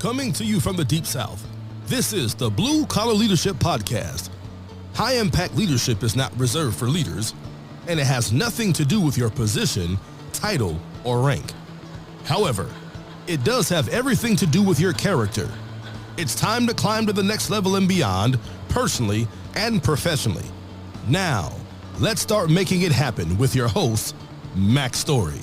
Coming to you from the Deep South, this is the Blue Collar Leadership Podcast. High-impact leadership is not reserved for leaders, and it has nothing to do with your position, title, or rank. However, it does have everything to do with your character. It's time to climb to the next level and beyond, personally and professionally. Now, let's start making it happen with your host, Mac Story.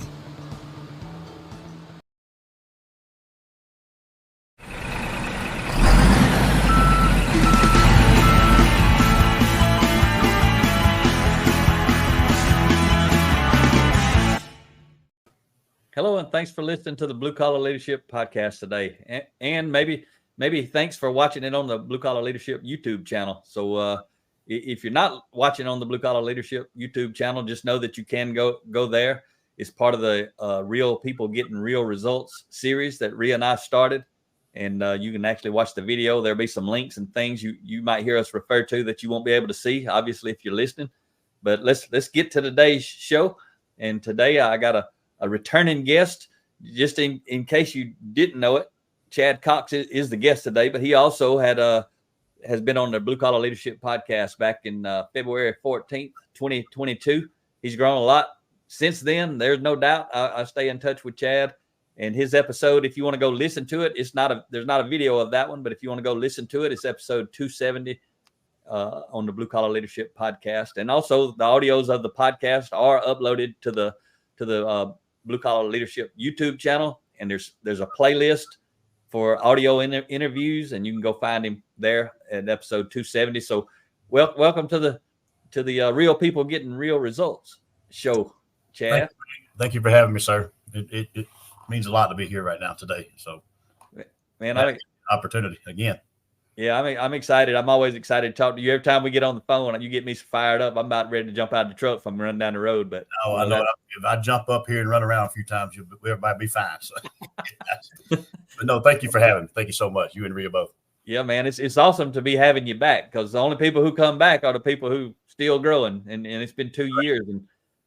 Hello, and thanks for listening to the Blue Collar Leadership Podcast today. And maybe thanks for watching it on the Blue Collar Leadership YouTube channel. So if you're not watching on the Blue Collar Leadership YouTube channel, just know that you can go there. It's part of the Real People Getting Real Results series that Rhea and I started. And you can actually watch the video. There'll be some links and things you might hear us refer to that you won't be able to see, obviously, if you're listening. But let's get to today's show. And today I got a returning guest. Just in case you didn't know it, Chad Cox is the guest today, but he also has been on the Blue Collar Leadership Podcast back in February 14th, 2022. He's grown a lot since then. There's no doubt. I stay in touch with Chad and his episode. If you want to go listen to it, there's not a video of that one, but if you want to go listen to it, it's episode 270 on the Blue Collar Leadership Podcast. And also the audios of the podcast are uploaded to the Blue Collar Leadership YouTube channel, and there's a playlist for audio interviews, and you can go find him there at episode 270. So welcome to the Real People Getting Real Results show, Chad. Thank you for having me, sir. It means a lot to be here right now today. So man, opportunity again. Yeah, I'm excited. I'm always excited to talk to you. Every time we get on the phone, you get me fired up. I'm about ready to jump out of the truck if I'm running down the road. But I know if I jump up here and run around a few times, everybody be fine. So, but no, thank you for having me. Thank you so much. You and Rhea both. Yeah, man, it's awesome to be having you back, because the only people who come back are the people who still growing, and it's been 2 years.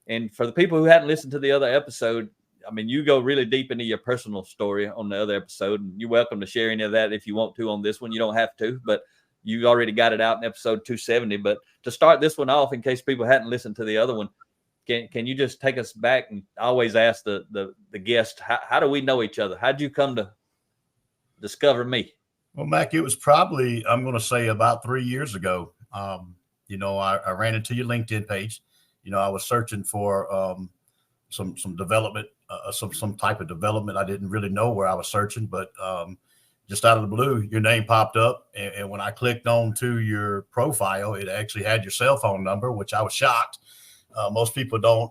And for the people who hadn't listened to the other episode, I mean, you go really deep into your personal story on the other episode, and you're welcome to share any of that if you want to on this one. You don't have to, but you already got it out in episode 270. But to start this one off, in case people hadn't listened to the other one, can you just take us back? And I always ask the guest, how do we know each other? How'd you come to discover me? Well, Mac, it was probably, I'm going to say about 3 years ago. I ran into your LinkedIn page. I was searching for some development, some type of development. I didn't really know where I was searching, but just out of the blue, your name popped up. And when I clicked on to your profile, it actually had your cell phone number, which I was shocked. Most people don't,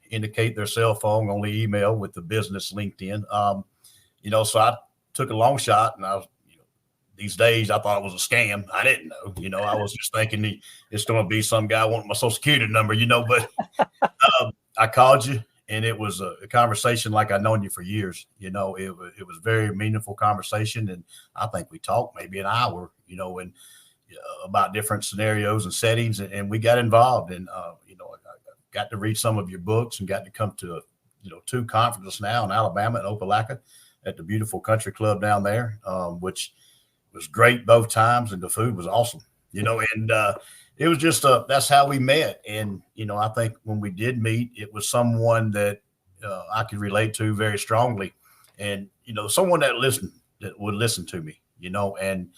indicate their cell phone, only email with the business LinkedIn. So I took a long shot, and I was, these days I thought it was a scam. I didn't know, I was just thinking it's going to be some guy wanting my social security number, but I called you, and it was a conversation like I've known you for years. It was very meaningful conversation, and I think we talked maybe an hour, and about different scenarios and settings, and we got involved. And I got to read some of your books and got to come to 2 conferences now in Alabama and Opelika at the beautiful country club down there, which was great both times, and the food was awesome. And it was just that's how we met. And, I think when we did meet, it was someone that I could relate to very strongly, and, someone that would listen to me, and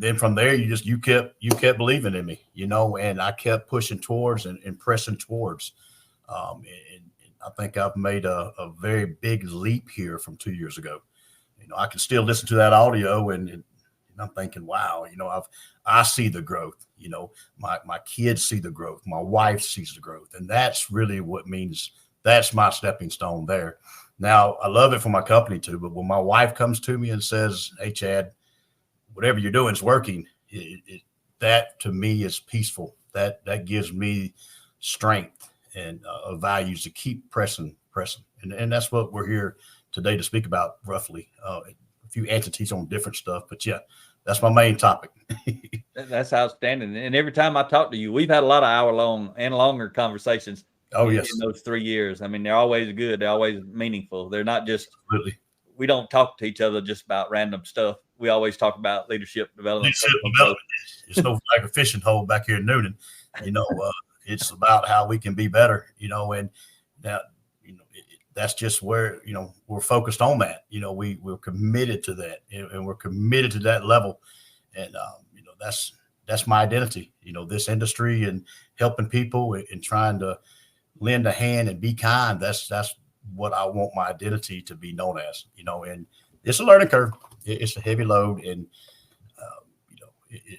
then from there, you kept believing in me, and I kept pushing towards and pressing towards. And I think I've made a very big leap here from 2 years ago. I can still listen to that audio, and I'm thinking, wow, I see the growth. My kids see the growth. My wife sees the growth, and that's really what means. That's my stepping stone there. Now, I love it for my company too, but when my wife comes to me and says, "Hey, Chad, whatever you're doing is working," that to me is peaceful. That gives me strength and values to keep pressing, and that's what we're here today to speak about. Roughly a few entities on different stuff, but yeah, that's my main topic. That's outstanding. And every time I talk to you, we've had a lot of hour-long and longer conversations. Oh, yes. In those 3 years. I mean, they're always good. They're always meaningful. They're not just, Absolutely. we don't talk to each other just about random stuff. We always talk about leadership development. It's no like a fishing hole back here in Noonan. It's about how we can be better, and that, that's just where, we're focused on that. We're committed to that, and we're committed to that level. And, that's my identity, this industry and helping people and trying to lend a hand and be kind. That's what I want my identity to be known as, and it's a learning curve. It's a heavy load, and,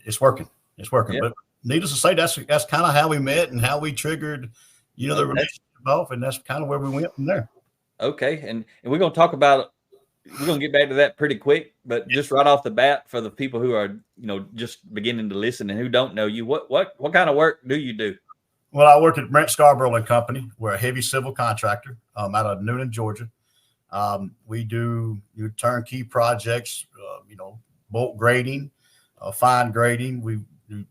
it's working. It's working. Yeah. But needless to say, that's kind of how we met and how we triggered, the relationship off. And that's kind of where we went from there. Okay. And we're going to talk about, we're going to get back to that pretty quick, but just right off the bat, for the people who are, just beginning to listen and who don't know you, what kind of work do you do? Well, I work at Brent Scarborough and Company. We're a heavy civil contractor out of Noonan, Georgia. We do turnkey projects, bulk grading, fine grading. We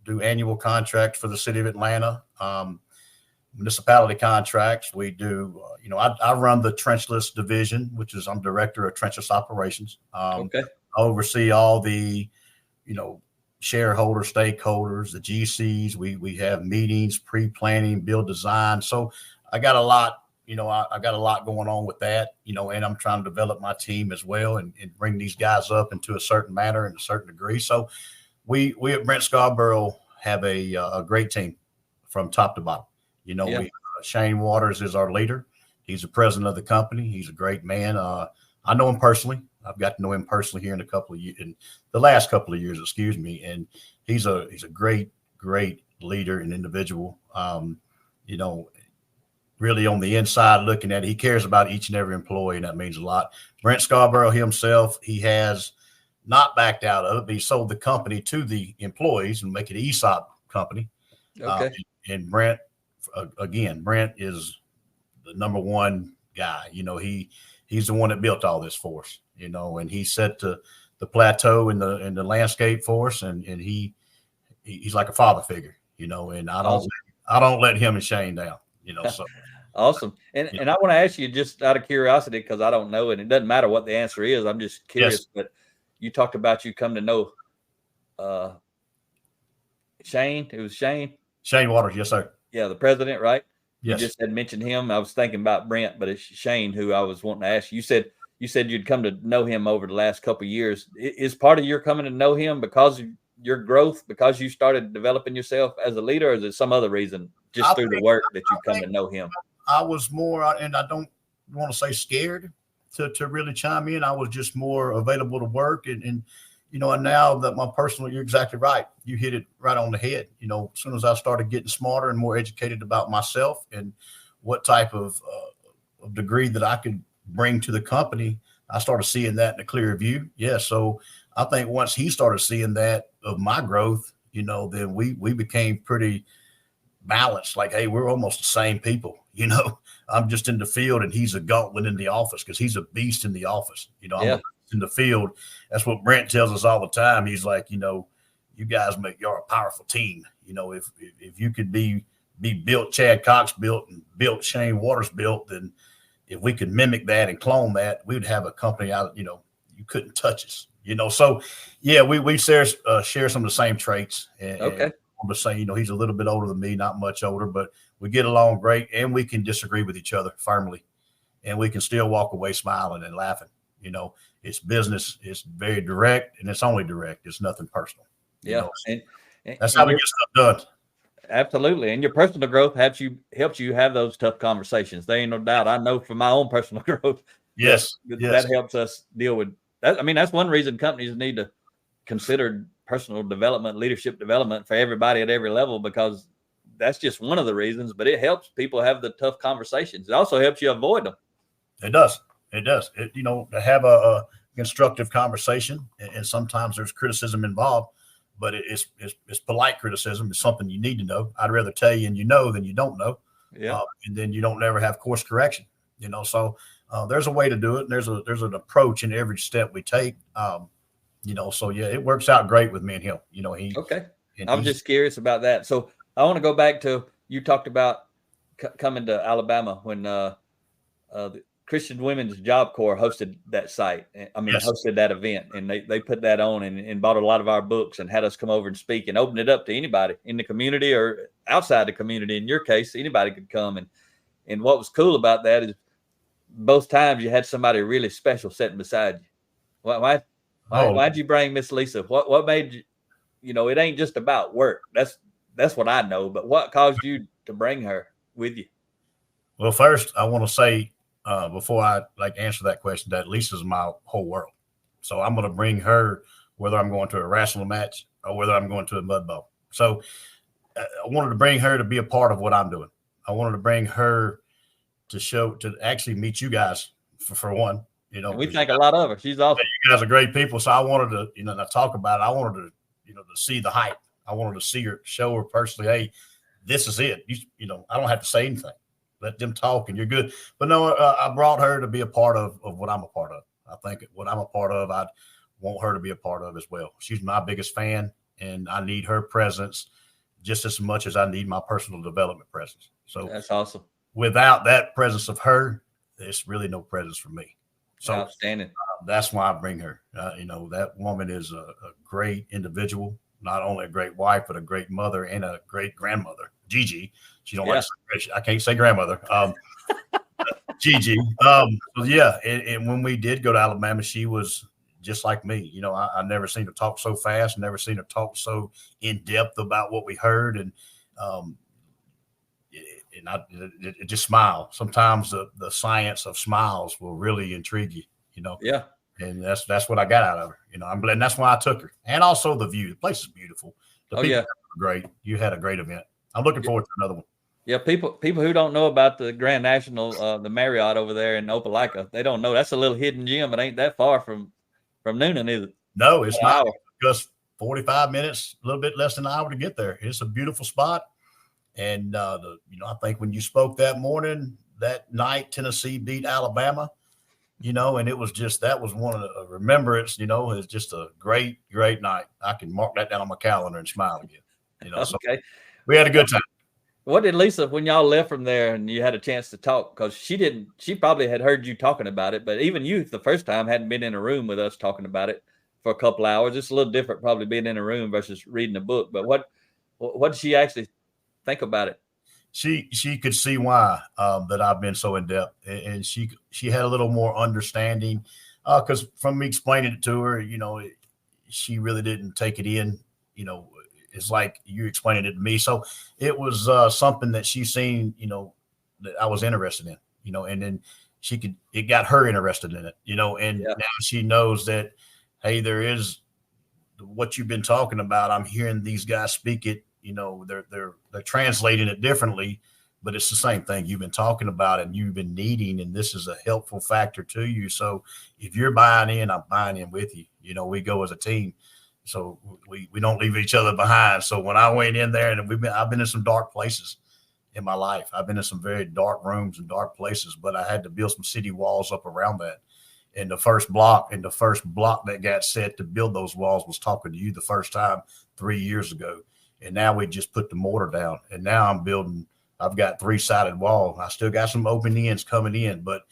do annual contracts for the city of Atlanta, municipality contracts. We do, I run the trenchless division, which is, I'm director of trenchless operations. Okay. I oversee all the, shareholders, stakeholders, the GCs. We have meetings, pre-planning, build design. So I got a lot, I got a lot going on with that, and I'm trying to develop my team as well and bring these guys up into a certain manner and a certain degree. So we at Brent Scarborough have a great team from top to bottom. Shane Waters is our leader. He's the president of the company. He's a great man. I know him personally. I've got to know him personally here in the last couple of years, and he's a great leader and individual. Really on the inside looking at it, he cares about each and every employee, and that means a lot. Brent Scarborough himself, he has not backed out of it, but he sold the company to the employees and make it an ESOP company. Okay. And Brent, again, Brent is the number one guy. He's the one that built all this for us, and he set the plateau in the landscape for us, and he's like a father figure, and I don't let him and Shane down, so. Awesome. And I want to ask you, just out of curiosity, because I don't know, and it doesn't matter what the answer is. I'm just curious. Yes. But you talked about you come to know Shane. It was Shane Waters. Yes, sir. Yeah, the president, right? Yes. You just had mentioned him. I was thinking about Brent, but it's Shane who I was wanting to ask you. You said you'd come to know him over the last couple of years. Is part of your coming to know him because of your growth, because you started developing yourself as a leader, or is it some other reason, just through the work that you come to know him? I was more, and I don't want to say scared to really chime in. I was just more available to work, and now that you're exactly right. You hit it right on the head. As soon as I started getting smarter and more educated about myself and what type of degree that I could bring to the company, I started seeing that in a clearer view. Yeah. So I think once he started seeing that of my growth, then we became pretty balanced. Like, hey, we're almost the same people. I'm just in the field and he's a gauntlet in the office because he's a beast in the office. I'm in the field. That's what Brent tells us all the time. He's like, you guys you're a powerful team. If you could be built, Chad Cox built, and built Shane Waters built, then if we could mimic that and clone that, we'd have a company out, you couldn't touch us, So yeah, we share some of the same traits. Okay. I'm just saying, he's a little bit older than me, not much older, but we get along great, and we can disagree with each other firmly, and we can still walk away smiling and laughing. It's business. It's very direct, and it's only direct. It's nothing personal. Yeah. And that's how we get stuff done. Absolutely. And your personal growth helps you have those tough conversations. There ain't no doubt. I know from my own personal growth. Yes. That helps us deal with that. I mean, that's one reason companies need to consider personal development, leadership development for everybody at every level, because that's just one of the reasons, but it helps people have the tough conversations. It also helps you avoid them. It does. To have a constructive conversation, and sometimes there's criticism involved, but it's polite criticism. It's something you need to know. I'd rather tell you and than you don't know. Yeah. And then you don't never have course correction, so there's a way to do it. And there's an approach in every step we take. So yeah, it works out great with me and him. Okay. I'm just curious about that. So I want to go back to, you talked about coming to Alabama when the Christian Women's Job Corps hosted that site. I mean, Yes. hosted that event, and they put that on and bought a lot of our books and had us come over and speak and opened it up to anybody in the community or outside the community. In your case, anybody could come. And what was cool about that is both times you had somebody really special sitting beside you. Why'd you bring Miss Lisa? What made you? You know, it ain't just about work. That's what I know. But what caused you to bring her with you? Well, first I want to say before I answer that question, that Lisa's my whole world. So I'm going to bring her whether I'm going to a wrestling match or whether I'm going to a mud bowl. So I wanted to bring her to be a part of what I'm doing. I wanted to bring her to actually meet you guys for one. You know, and we think a lot of her. She's awesome. You guys are great people. So I wanted to, to talk about it. I wanted to, to see the hype. I wanted to see her, show her personally, hey, this is it. I don't have to say anything. Let them talk and you're good. But no, I brought her to be a part of what I'm a part of. I think what I'm a part of, I'd want her to be a part of as well. She's my biggest fan, and I need her presence just as much as I need my personal development presence. So that's awesome. Without that presence of her, there's really no presence for me. So outstanding. That's why I bring her. That woman is a great individual, not only a great wife, but a great mother and a great grandmother. Gigi, she don't like to say, I can't say grandmother. Gigi. And when we did go to Alabama, she was just like me. I never seen her talk so fast, never seen her talk so in depth about what we heard. And it just smile. Sometimes the science of smiles will really intrigue you, Yeah. And that's what I got out of her. I'm glad. And that's why I took her. And also the view. The place is beautiful. The people are great. You had a great event. I'm looking forward to another one. Yeah, people who don't know about the Grand National, the Marriott over there in Opelika, they don't know that's a little hidden gem. It ain't that far from Noonan, is it? No, it's not. Just 45 minutes, a little bit less than an hour to get there. It's a beautiful spot. And I think when you spoke that morning, that night, Tennessee beat Alabama, and it was that was one of the remembrance, it's just a great, great night. I can mark that down on my calendar and smile again, Okay. So we had a good time. What did Lisa, when y'all left from there and you had a chance to talk, because she probably had heard you talking about it, but even you the first time hadn't been in a room with us talking about it for a couple hours. It's a little different probably being in a room versus reading a book. But what did she actually think about it? She could see why that I've been so in depth, and she had a little more understanding because from me explaining it to her, she really didn't take it in. It's like you explaining it to me, so it was something that she seen, that I was interested in, and then it got her interested in it, and now she knows that, hey, there is what you've been talking about. I'm hearing these guys speak it. They're translating it differently, but it's the same thing you've been talking about and you've been needing, and this is a helpful factor to you. So if you're buying in, I'm buying in with you. We go as a team, so we don't leave each other behind. So when I went in there, and I've been in some dark places in my life. I've been in some very dark rooms and dark places, but I had to build some city walls up around that. And the first block that got set to build those walls was talking to you the first time 3 years ago. And now we just put the mortar down. And now I've got 3-sided wall. I still got some open ends coming in, but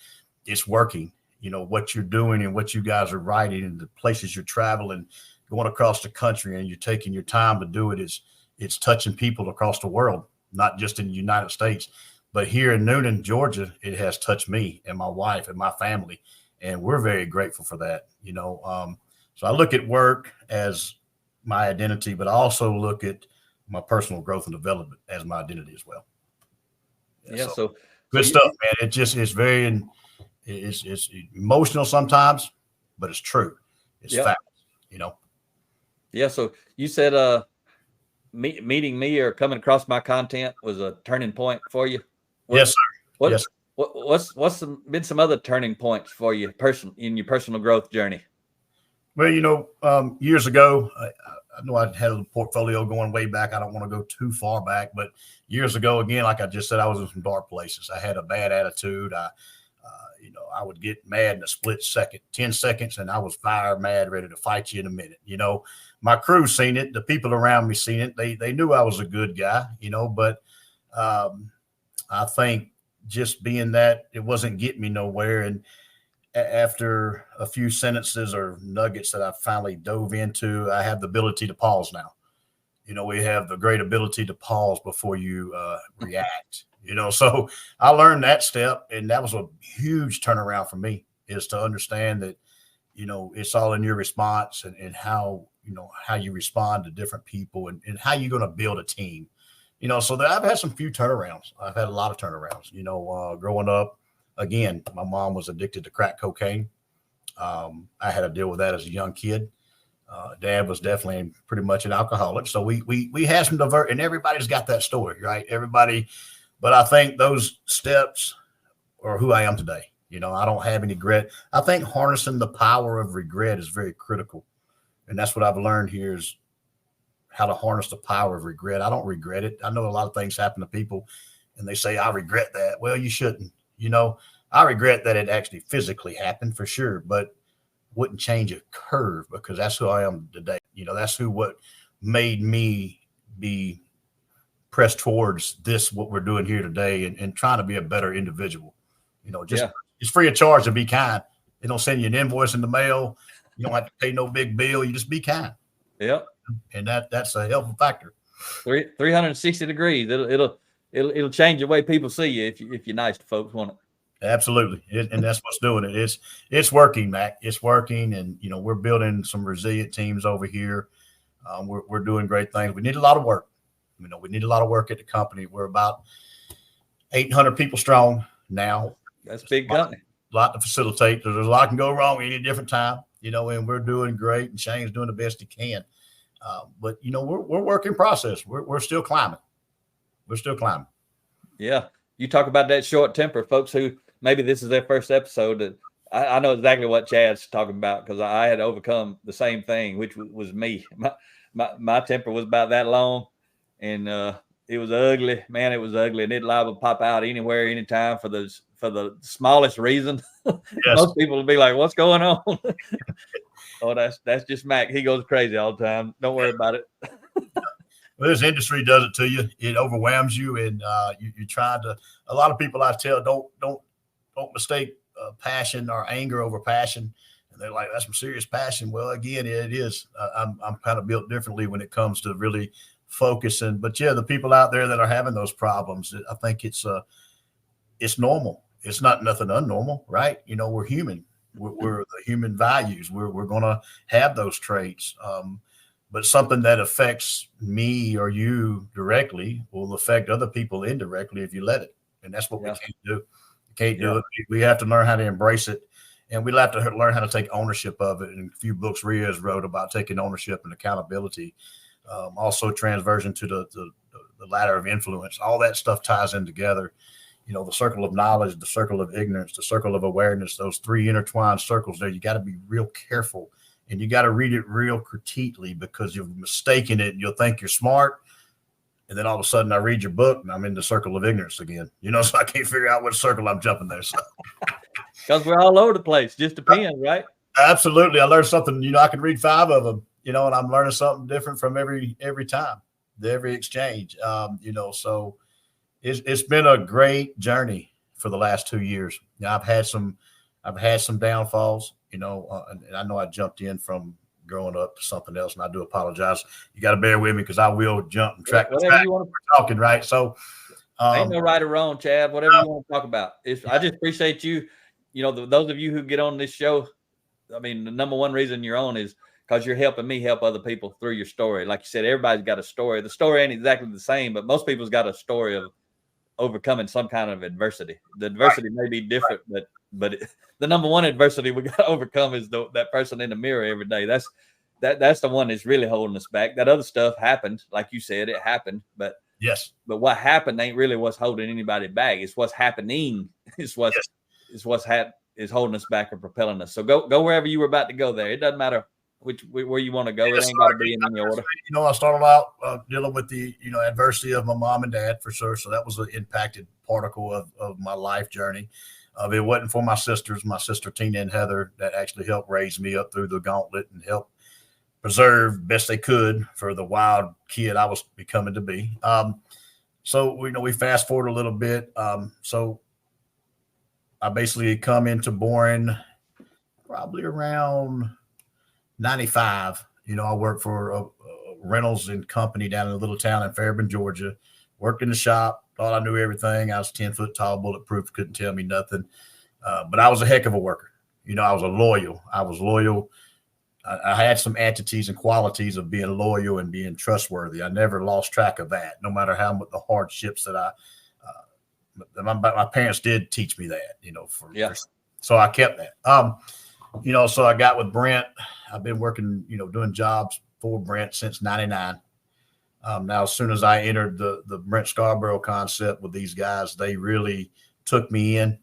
it's working. What you're doing and what you guys are writing and the places you're traveling, going across the country, and you're taking your time to do it. It's touching people across the world, not just in the United States, but here in Noonan, Georgia, it has touched me and my wife and my family. And we're very grateful for that. So I look at work as my identity, but I also look at my personal growth and development as my identity as well. So good stuff, man. It just is it's emotional sometimes, but it's true. It's fact, Yeah. So you said meeting me or coming across my content was a turning point for you. Yes, sir. Yes. What's been some other turning points for you in your personal growth journey? Well, years ago, I know I had a portfolio going way back. I don't want to go too far back, but years ago, again, like I just said, I was in some dark places. I had a bad attitude. I would get mad in a split second, 10 seconds, and I was fire mad, ready to fight you in a minute. My crew seen it. The people around me seen it. They knew I was a good guy, but I think just being that it wasn't getting me nowhere. And after a few sentences or nuggets that I finally dove into, I have the ability to pause now. We have the great ability to pause before you react, so I learned that step, and that was a huge turnaround for me, is to understand that, it's all in your response and how you respond to different people and how you're going to build a team, so that I've had some few turnarounds. I've had a lot of turnarounds, growing up. Again, my mom was addicted to crack cocaine. I had to deal with that as a young kid. Dad was definitely pretty much an alcoholic. So we had some and everybody's got that story, right? Everybody. But I think those steps are who I am today. I don't have any regret. I think harnessing the power of regret is very critical. And that's what I've learned here, is how to harness the power of regret. I don't regret it. I know a lot of things happen to people and they say, I regret that. Well, you shouldn't. I regret that it actually physically happened, for sure, but wouldn't change a curve, because that's who I am today. That's what made me be pressed towards this, what we're doing here today, and trying to be a better individual. It's free of charge to be kind. They don't send you an invoice in the mail. You don't have to pay no big bill. You just be kind. Yep. And that's a helpful factor. 360 degrees. It'll change the way people see you if you're nice to folks, won't it? Absolutely. And that's what's doing it. It's working, Mac. It's working. And, we're building some resilient teams over here. We're doing great things. We need a lot of work. We need a lot of work at the company. We're about 800 people strong now. That's a big company. A lot to facilitate. There's a lot can go wrong any different time, and we're doing great, and Shane's doing the best he can. But, we're work in process. We're still climbing. We're still climbing. Yeah. You talk about that short temper, folks who maybe this is their first episode. I know exactly what Chad's talking about, because I had overcome the same thing, which was me. My temper was about that long, and it was ugly. Man, it was ugly, and it liable to pop out anywhere, anytime for the smallest reason. Yes. Most people will be like, "What's going on?" Oh, that's just Mac. He goes crazy all the time. Don't worry about it. Well, this industry does it to you. It overwhelms you, and you try to. A lot of people I tell don't mistake passion or anger over passion, and they're like, "That's some serious passion." Well, again, it is. I'm kind of built differently when it comes to really focusing. But yeah, the people out there that are having those problems, I think it's normal. It's not nothing unnormal, right? We're human. We're the human values. We're going to have those traits. But something that affects me or you directly will affect other people indirectly if you let it. And that's what we can't do. We can't do it. We have to learn how to embrace it. And we have to learn how to take ownership of it. And a few books Ria's wrote about taking ownership and accountability. Also transversion to the ladder of influence. All that stuff ties in together. The circle of knowledge, the circle of ignorance, the circle of awareness, those three intertwined circles there. You got to be real careful. And you got to read it real critically, because you're mistaking it and you'll think you're smart. And then all of a sudden I read your book and I'm in the circle of ignorance again, so I can't figure out what circle I'm jumping there. So because we're all over the place, just depends, right? Absolutely. I learned something, I can read 5 of them, and I'm learning something different from every time, every exchange. So it's been a great journey for the last 2 years. Now I've had some downfalls. And I know I jumped in from growing up to something else, and I do apologize. You got to bear with me, because I will jump and track. Whatever you want to, we're talking, right? So, ain't no right or wrong, Chad. Whatever you want to talk about. I just appreciate you. Those of you who get on this show. I mean, the number one reason you're on is because you're helping me help other people through your story. Like you said, everybody's got a story. The story ain't exactly the same, but most people's got a story of overcoming some kind of adversity. The adversity may be different, but the number one adversity we got to overcome is that person in the mirror every day. That's the one that's really holding us back. That other stuff happened, like you said, it happened. But yes, but what happened ain't really what's holding anybody back. It's what's happening. It's what's is holding us back and propelling us. So go wherever you were about to go there. It doesn't matter where you want to go. It ain't got to be in any order. I started out dealing with the adversity of my mom and dad, for sure. So that was an impacted particle of my life journey. If it wasn't for my sisters, my sister Tina and Heather, that actually helped raise me up through the gauntlet and help preserve best they could for the wild kid I was becoming to be. So we fast forward a little bit. So I basically come into Boring probably around 95. I worked for a Reynolds and Company down in a little town in Fairburn, Georgia. Worked in the shop, thought I knew everything. I was 10 foot tall, bulletproof, couldn't tell me nothing. But I was a heck of a worker. I was loyal. I had some entities and qualities of being loyal and being trustworthy. I never lost track of that, no matter how much the hardships that my parents did teach me that, so I kept that. So I got with Brent. I've been working, doing jobs for Brent since 99. Now, as soon as I entered the Brent Scarborough concept with these guys, they really took me in.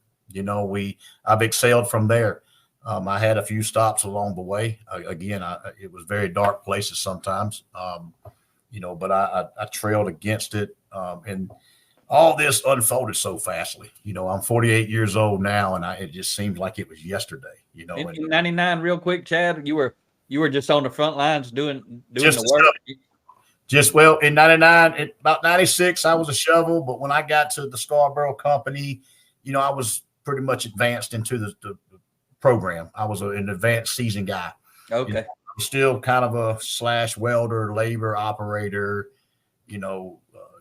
I've excelled from there. I had a few stops along the way. It was very dark places sometimes, but I trailed against it. And all this unfolded so fastly. I'm 48 years old now, and it just seems like it was yesterday. In 99, real quick, Chad, you were just on the front lines doing the work. In 99, about 96, I was a shovel. But when I got to the Scarborough Company, I was pretty much advanced into the program. I was an advanced seasoned guy. Okay. I was still kind of a / welder, labor operator,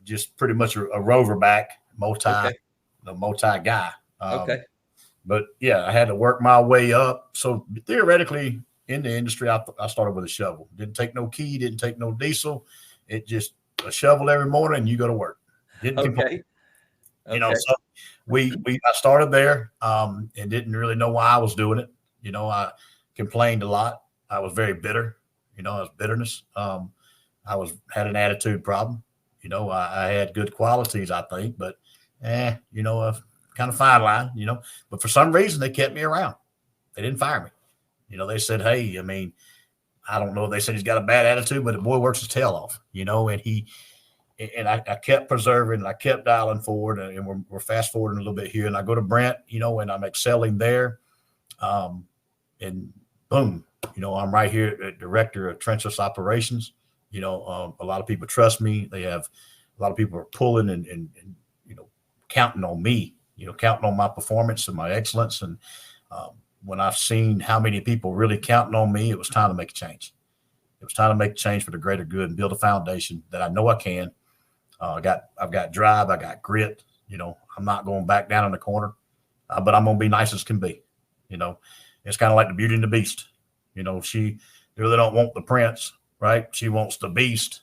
just pretty much a rover back, multi guy. Okay. But yeah, I had to work my way up. So theoretically, in the industry, I started with a shovel. Didn't take no key, didn't take no diesel. It just a shovel every morning, and you go to work. Didn't complain. So I started there, and didn't really know why I was doing it. I complained a lot. I was very bitter. I was bitterness. I had an attitude problem. I had good qualities, I think, but a kind of fine line, but for some reason they kept me around. They didn't fire me. They said, hey, I don't know. They said he's got a bad attitude, but the boy works his tail off, and I kept preserving, and I kept dialing forward, and we're fast forwarding a little bit here. And I go to Brent, and I'm excelling there. And boom, I'm right here at director of trenchless operations. A lot of people trust me. A lot of people are pulling and counting on me, counting on my performance and my excellence. And when I've seen how many people really counting on me, it was time to make a change. It was time to make a change for the greater good and build a foundation that I know I can. I've got drive. I got grit. I'm not going back down in the corner, but I'm going to be nice as can be. It's kind of like the Beauty and the Beast. She really don't want the prince, right? She wants the beast,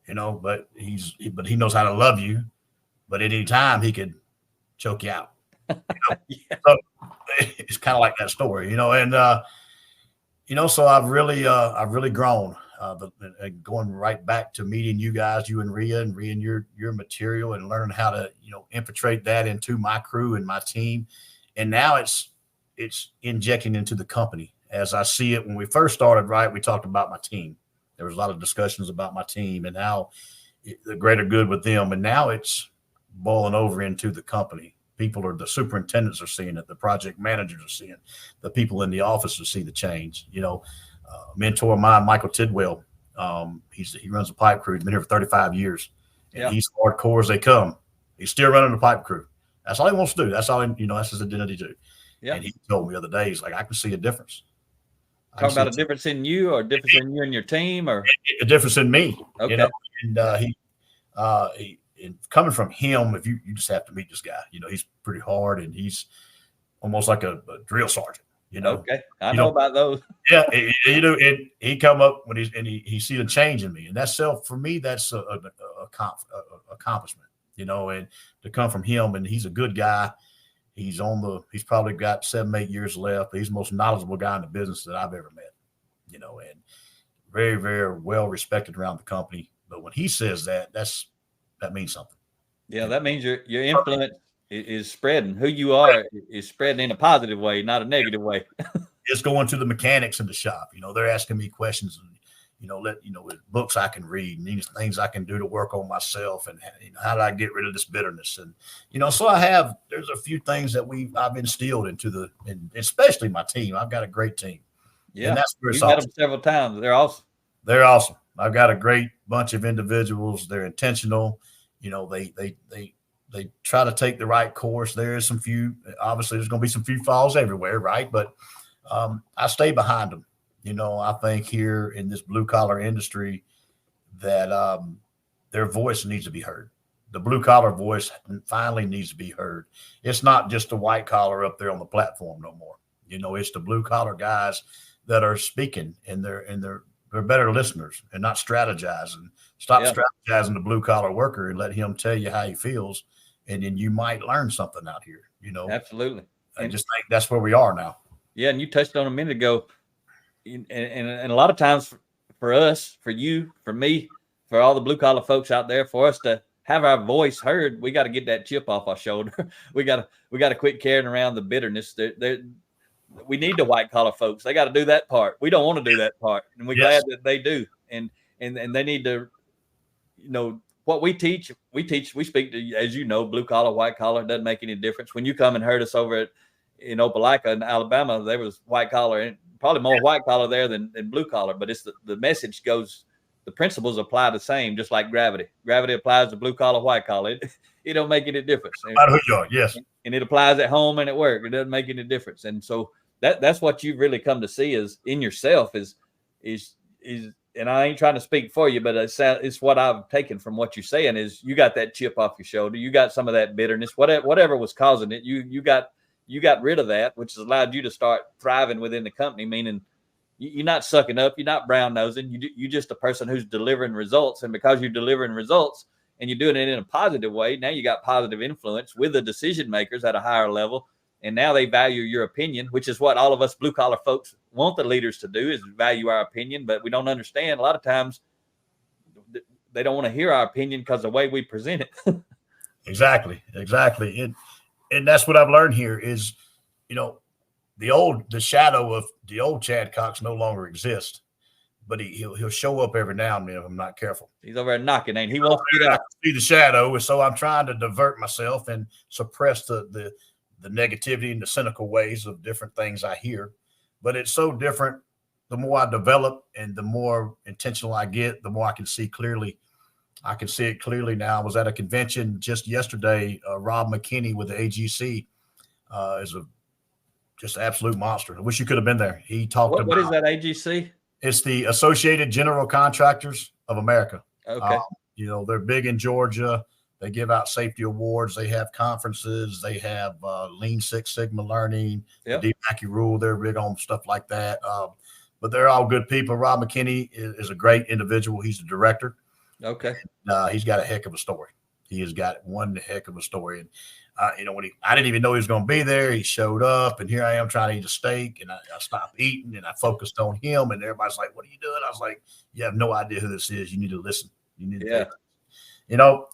but he knows how to love you, but at any time he could choke you out. Yeah. So it's kind of like that story, and so I've really grown. Going right back to meeting you guys, you and Rhea your material, and learning how to infiltrate that into my crew and my team, and now it's injecting into the company as I see it. When we first started, right, we talked about my team. There was a lot of discussions about my team and how the greater good with them, and now it's boiling over into the company. The superintendents are seeing it. The project managers are seeing it. The people in the office are seeing the change. Mentor of mine, Michael Tidwell, he runs a pipe crew. He's been here for 35 years, and he's hardcore as they come. He's still running the pipe crew. That's all he wants to do. That's all that's his identity too. Yeah. And he told me the other day, he's like, I can see a difference. Talking about a difference in you, or a difference in you and your team, or a difference in me. Okay. And and coming from him, if you just have to meet this guy, he's pretty hard, and he's almost like a drill sergeant. Okay, I know about those. Yeah, and he come up when he see the change in me, and that's for me. That's a accomplishment, and to come from him, and he's a good guy. He's probably got 7-8 years left. He's the most knowledgeable guy in the business that I've ever met, and very, very well respected around the company. But when he says that means something. Yeah, that means your influence is spreading. Who you are is spreading in a positive way, not a negative way. It's going to the mechanics in the shop. They're asking me questions, and books I can read, and these things I can do to work on myself, and how do I get rid of this bitterness? And so there's a few things that I've instilled into and especially my team. I've got a great team. Yeah, and that's where you've met them several times. They're awesome. They're awesome. I've got a great bunch of individuals. They're intentional. They They try to take the right course. Obviously there's going to be some few falls everywhere, right? But I stay behind them. I think here in this blue collar industry that their voice needs to be heard. The blue collar voice finally needs to be heard. It's not just the white collar up there on the platform no more. It's the blue collar guys that are speaking, and they're better listeners and not strategizing. Stop strategizing the blue collar worker and let him tell you how he feels, and then you might learn something out here. Absolutely. I just think that's where we are now. Yeah, and you touched on a minute ago, and a lot of times for us, for you, for me, for all the blue collar folks out there, for us to have our voice heard, we got to get that chip off our shoulder. we got to quit carrying around the bitterness. We need the white collar folks. They got to do that part. We don't want to do that part, and we're glad that they do. And they need to, what we teach. We speak to, as you know, blue collar, white collar. It doesn't make any difference. When you come and heard us over in Opelika in Alabama, there was white collar, and probably more white collar there than blue collar. But it's the message goes. The principles apply the same, just like gravity. Gravity applies to blue collar, white collar. It don't make any difference. No matter who you are, yes. And it applies at home and at work. It doesn't make any difference. And so that's what you really come to see is in yourself is and I ain't trying to speak for you, but it's what I've taken from what you're saying is you got that chip off your shoulder. You got some of that bitterness, whatever was causing it. You got rid of that, which has allowed you to start thriving within the company, meaning you're not sucking up. You're not brown nosing. You're just a person who's delivering results. And because you're delivering results and you're doing it in a positive way, now you got positive influence with the decision makers at a higher level. And now they value your opinion, which is what all of us blue collar folks want the leaders to do is value our opinion. But we don't understand a lot of times they don't want to hear our opinion because of the way we present it. Exactly. And that's what I've learned here is, the shadow of the old Chad Cox no longer exists, but he'll show up every now and then if I'm not careful. He's over there knocking, and he wants to get out. See the shadow, so I'm trying to divert myself and suppress the negativity and the cynical ways of different things I hear. But it's so different. The more I develop and the more intentional I get, the more I can see clearly. I can see it clearly now. I was at a convention just yesterday. Rob McKinney with the AGC is just an absolute monster. I wish you could have been there. He talked about. What is that AGC? It's the Associated General Contractors of America. Okay. They're big in Georgia. They give out safety awards. They have conferences. They have Lean Six Sigma learning, the DMACI rule. They're big on stuff like that. But they're all good people. Rob McKinney is a great individual. He's the director. Okay. He's got a heck of a story. He has got one heck of a story. And, I didn't even know he was going to be there. He showed up, and here I am trying to eat a steak, and I stopped eating, and I focused on him, and everybody's like, what are you doing? I was like, you have no idea who this is. You need to listen. You need to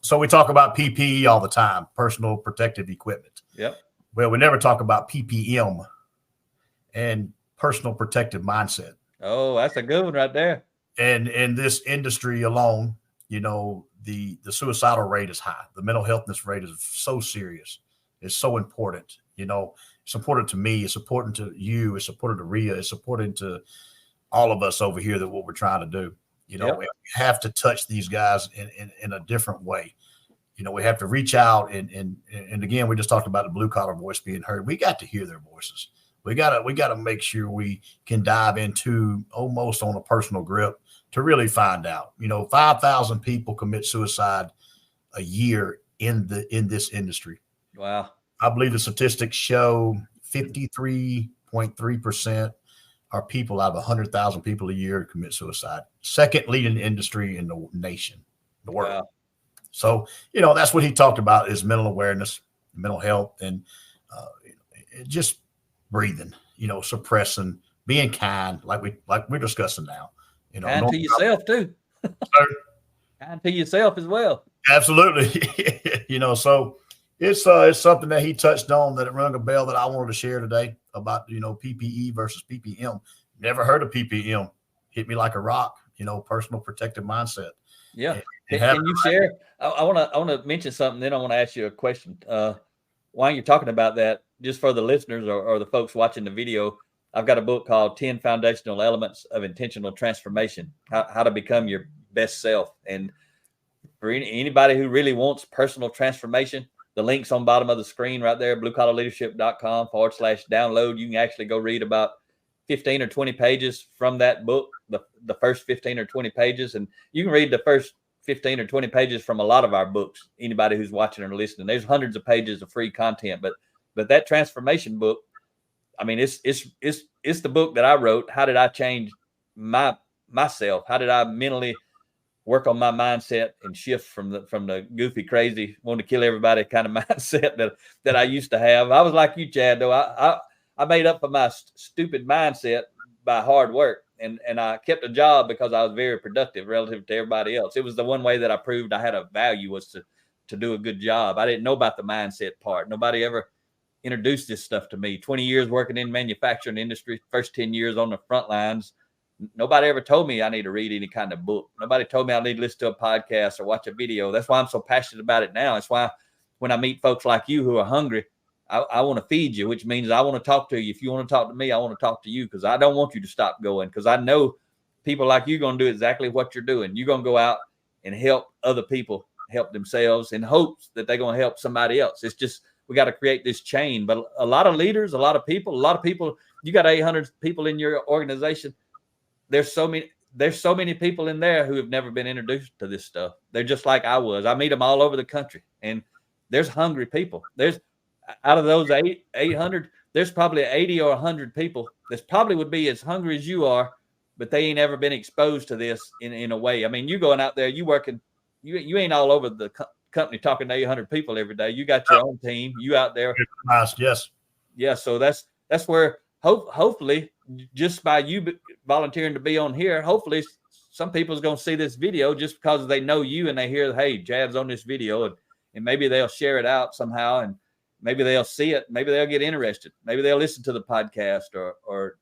so we talk about PPE all the time, personal protective equipment. Yep. Well, we never talk about PPM and personal protective mindset. Oh, that's a good one right there. And in this industry alone, the suicidal rate is high. The mental healthness rate is so serious. It's so important. It's important to me. It's important to you. It's important to Rhea. It's important to all of us over here that what we're trying to do. We have to touch these guys in a different way. We have to reach out and again, we just talked about the blue collar voice being heard. We got to hear their voices. We gotta make sure we can dive into almost on a personal grip to really find out. 5,000 people commit suicide a year in this industry. Wow. I believe the statistics show 53.3% are people out of 100,000 people a year commit suicide. Second leading industry in the nation, the world. Wow. So, that's what he talked about is mental awareness, mental health, and just breathing, suppressing, being kind, like we're discussing now. Kind to yourself too. Kind to yourself as well. Absolutely. So it's something that he touched on that it rung a bell that I wanted to share today about, PPE versus PPM. Never heard of PPM. Hit me like a rock, personal protective mindset. Yeah. Can you share? I want to mention something. Then I want to ask you a question. While you're talking about that, just for the listeners or the folks watching the video, I've got a book called 10 Foundational Elements of Intentional Transformation, how to become your best self. And for anybody who really wants personal transformation, The link's on the bottom of the screen right there, bluecollarleadership.com/download. You can actually go read about 15 or 20 pages from that book, the first 15 or 20 pages. And you can read the first 15 or 20 pages from a lot of our books, anybody who's watching or listening. There's hundreds of pages of free content, but that transformation book, I mean, it's the book that I wrote. How did I change myself? How did I mentally work on my mindset and shift from the goofy, crazy, want to kill everybody kind of mindset that I used to have? I was like you, Chad, though. I made up for my stupid mindset by hard work, and I kept a job because I was very productive relative to everybody else. It was the one way that I proved I had a value, was to do a good job. I didn't know about the mindset part. Nobody ever introduced this stuff to me. 20 years working in manufacturing industry, first 10 years on the front lines. Nobody ever told me I need to read any kind of book. Nobody told me I need to listen to a podcast or watch a video. That's why I'm so passionate about it now. That's why when I meet folks like you who are hungry, I want to feed you, which means I want to talk to you. If you want to talk to me, I want to talk to you, because I don't want you to stop going, because I know people like you are going to do exactly what you're doing. You're going to go out and help other people help themselves in hopes that they're going to help somebody else. It's just, we got to create this chain. But a lot of leaders, a lot of people, you got 800 people in your organization. There's so many people in there who have never been introduced to this stuff. They're just like I was. I meet them all over the country, and there's hungry people. There's, out of those 800, there's probably 80 or 100 people that probably would be as hungry as you are, but they ain't ever been exposed to this in a way. I mean, you going out there, you working, you ain't all over the company talking to 800 people every day. You got your own team. You out there. Yes. Yeah. So that's where hopefully, just by you volunteering to be on here, hopefully some people's going to see this video just because they know you and they hear, hey, Jad's on this video, and maybe they'll share it out somehow, and maybe they'll see it. Maybe they'll get interested. Maybe they'll listen to the podcast or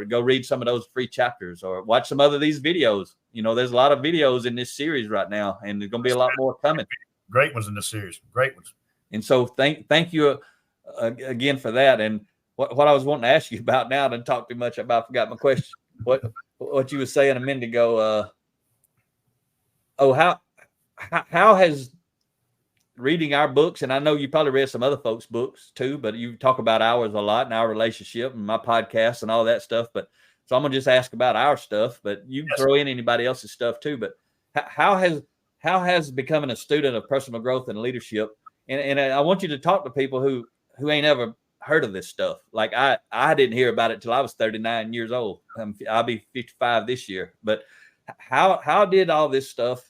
go read some of those free chapters or watch some other of these videos. You know, there's a lot of videos in this series right now, and there's going to be a lot more coming. Great ones in this series. Great ones. And so thank you again for that. And what I was wanting to ask you about now, I didn't talk too much about, I forgot my question. What you were saying a minute ago. How has reading our books, and I know you probably read some other folks' books too, but you talk about ours a lot and our relationship and my podcast and all that stuff. But so I'm gonna just ask about our stuff, but you can throw in anybody else's stuff too. But how has becoming a student of personal growth and leadership, and I want you to talk to people who ain't ever heard of this stuff. Like I didn't hear about it till I was 39 years old. I'll be 55 this year. But how did all this stuff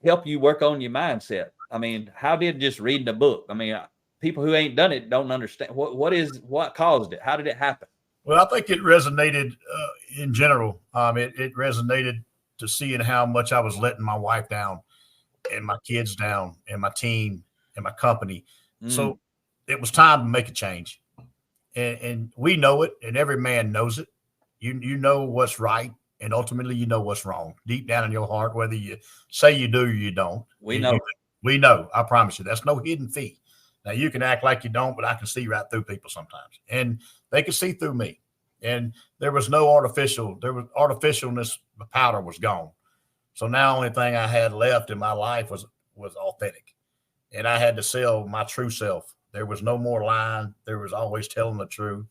help you work on your mindset? I mean, how did just reading a book? I mean, people who ain't done it don't understand what caused it. How did it happen? Well, I think it resonated in general. It resonated to seeing how much I was letting my wife down and my kids down and my team and my company. So it was time to make a change. And we know it, and every man knows it. You know what's right, and ultimately you know what's wrong deep down in your heart, whether you say you do or you don't. We know. We know. I promise you. That's no hidden fee. Now, you can act like you don't, but I can see right through people sometimes. And they can see through me. And there was no artificialness. The powder was gone. So now the only thing I had left in my life was authentic. And I had to sell my true self. There was no more lying. There was always telling the truth.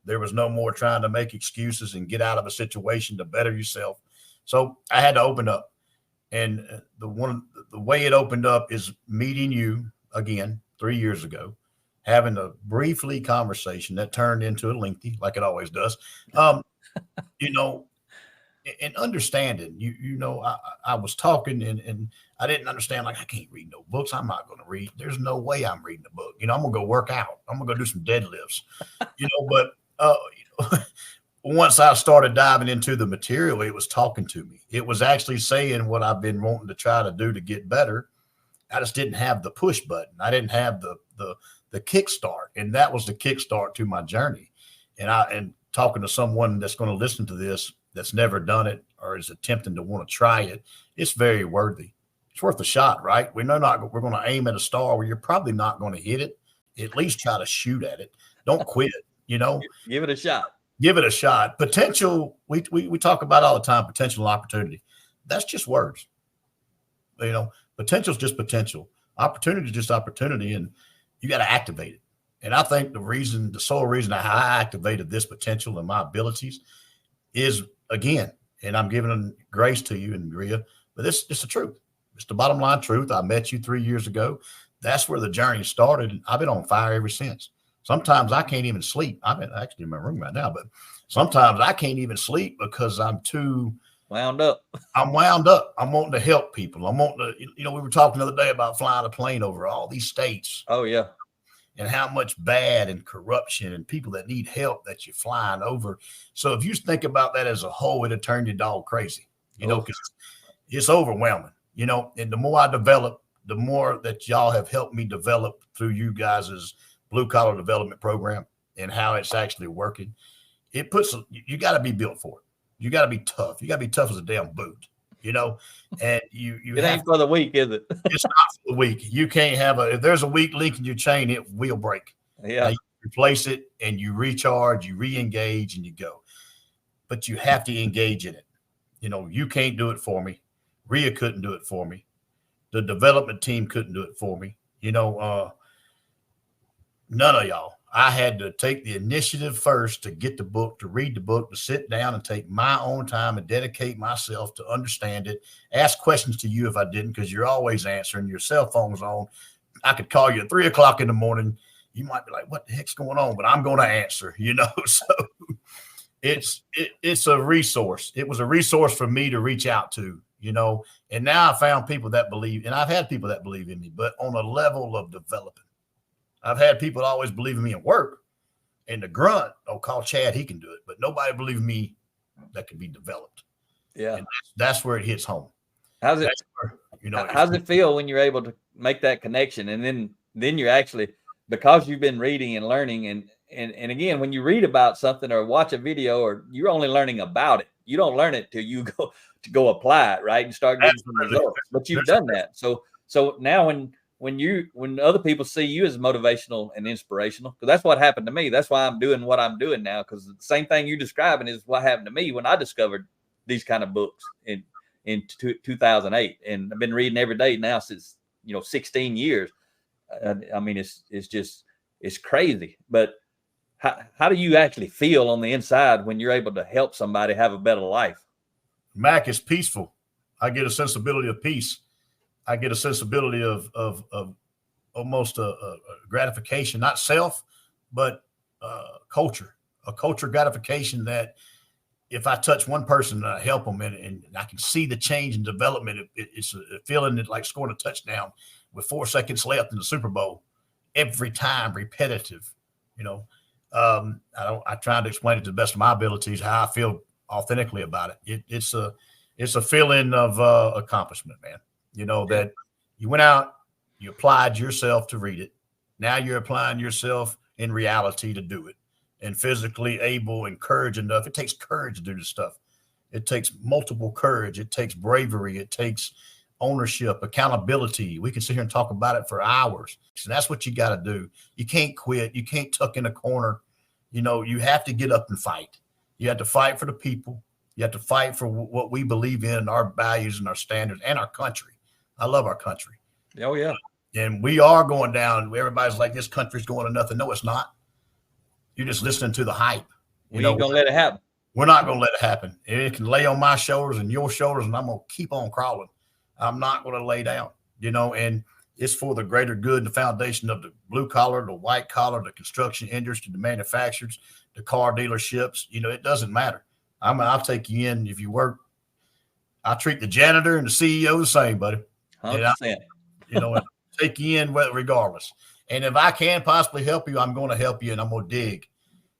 There was no more trying to make excuses and get out of a situation to better yourself. So I had to open up. And the way it opened up is meeting you again 3 years ago, having a briefly conversation that turned into a lengthy, like it always does. And understanding, I was talking and I didn't understand, like, I can't read no books. I'm not going to read. There's no way I'm reading a book. I'm going to go work out. I'm going to go do some deadlifts, but once I started diving into the material, it was talking to me. It was actually saying what I've been wanting to try to do to get better. I just didn't have the push button. I didn't have the kickstart, and that was the kickstart to my journey. And talking to someone that's going to listen to this, that's never done it or is attempting to want to try it, it's very worthy. It's worth a shot, right? We're going to aim at a star where you're probably not going to hit it. At least try to shoot at it. Don't quit. Give it a shot. Give it a shot. Potential. We talk about all the time, potential and opportunity. That's just words. Potential is just potential. Opportunity is just opportunity, and you got to activate it. And I think the sole reason I activated this potential and my abilities is, again, and I'm giving grace to you and Rhea, but it's the truth. It's the bottom line truth. I met you 3 years ago. That's where the journey started. And I've been on fire ever since. Sometimes I can't even sleep. I'm actually in my room right now, but sometimes I can't even sleep because I'm too wound up. I'm wound up. I'm wanting to help people. I'm wanting to, we were talking the other day about flying a plane over all these states. Oh, yeah. And how much bad and corruption and people that need help that you're flying over. So if you think about that as a whole, it'll turn your dog crazy, because it's overwhelming, and the more I develop, the more that y'all have helped me develop through you guys' blue collar development program and how it's actually working. You got to be built for it. You got to be tough. You got to be tough as a damn boot, and you it ain't for the weak, is it? It's not for the weak. You can't if there's a weak link in your chain, it will break. Yeah. You replace it and you recharge, you re-engage, and you go. But you have to engage in it. You can't do it for me. Rhea couldn't do it for me. The development team couldn't do it for me. None of y'all. I had to take the initiative first to get the book, to read the book, to sit down and take my own time and dedicate myself to understand it. Ask questions to you if I didn't, because you're always answering. Your cell phone's on. I could call you at 3 o'clock in the morning. You might be like, what the heck's going on? But I'm going to answer, So it's a resource. It was a resource for me to reach out to, and now I found people that believe, and I've had people that believe in me, but on a level of developing. I've had people always believe in me at work, and the grunt, call Chad, he can do it, but nobody believe in me that can be developed. Yeah. And that's where it hits home. How's it feel when you're able to make that connection? And then you're actually, because you've been reading and learning, and again, when you read about something or watch a video, or you're only learning about it, you don't learn it till you go apply it, right? And start getting some results. But you've done that. So now when other people see you as motivational and inspirational, because that's what happened to me. That's why I'm doing what I'm doing now, because the same thing you're describing is what happened to me when I discovered these kind of books in 2008. And I've been reading every day now since, 16 years. I mean, it's crazy. But how do you actually feel on the inside when you're able to help somebody have a better life? Mac, is peaceful. I get a sensibility of peace. I get a sensibility of almost a gratification, not self, but culture, a culture gratification that if I touch one person and I help them and I can see the change and development, it's a feeling that like scoring a touchdown with 4 seconds left in the Super Bowl every time, repetitive, I try to explain it to the best of my abilities, how I feel authentically about it. It's a feeling of accomplishment, man. That you went out, you applied yourself to read it. Now you're applying yourself in reality to do it, and physically able and courage enough. It takes courage to do this stuff. It takes multiple courage. It takes bravery. It takes ownership, accountability. We can sit here and talk about it for hours. So that's what you got to do. You can't quit. You can't tuck in a corner. You have to get up and fight. You have to fight for the people. You have to fight for what we believe in, our values and our standards and our country. I love our country. Oh, yeah. And we are going down. Everybody's like, this country's going to nothing. No, it's not. You're just listening to the hype. We ain't going to let it happen. We're not going to let it happen. It can lay on my shoulders and your shoulders, and I'm going to keep on crawling. I'm not going to lay down, and it's for the greater good, the foundation of the blue collar, the white collar, the construction industry, the manufacturers, the car dealerships. It doesn't matter. I'll take you in if you work. I treat the janitor and the CEO the same, buddy. 100%. Take you in regardless. And if I can possibly help you, I'm going to help you, and I'm going to dig,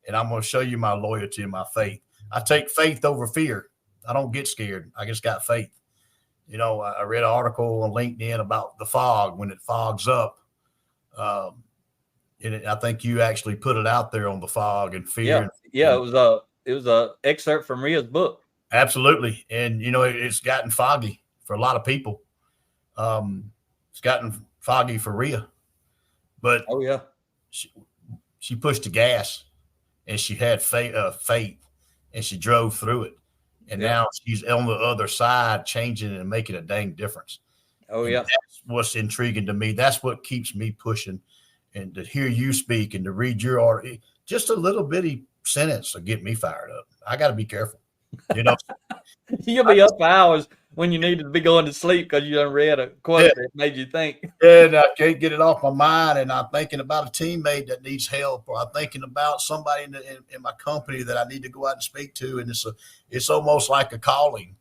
and I'm going to show you my loyalty and my faith. I take faith over fear. I don't get scared. I just got faith. I read an article on LinkedIn about the fog when it fogs up. And I think you actually put it out there on the fog and fear. Yeah. It was a excerpt from Rhea's book. Absolutely. And, it's gotten foggy for a lot of people. It's gotten foggy for Rhea, but oh yeah, she pushed the gas and she had faith and she drove through it. And now she's on the other side changing and making a dang difference. Oh, And yeah. that's what's intriguing to me. That's what keeps me pushing. And to hear you speak and to read your article, just a little bitty sentence will get me fired up. I got to be careful. You know, You'll be up for hours when you need to be going to sleep because you done read a quote Yeah. that made you think. and I can't get it off my mind. And I'm thinking about a teammate that needs help, or I'm thinking about somebody in my company that I need to go out and speak to. And it's almost like a calling.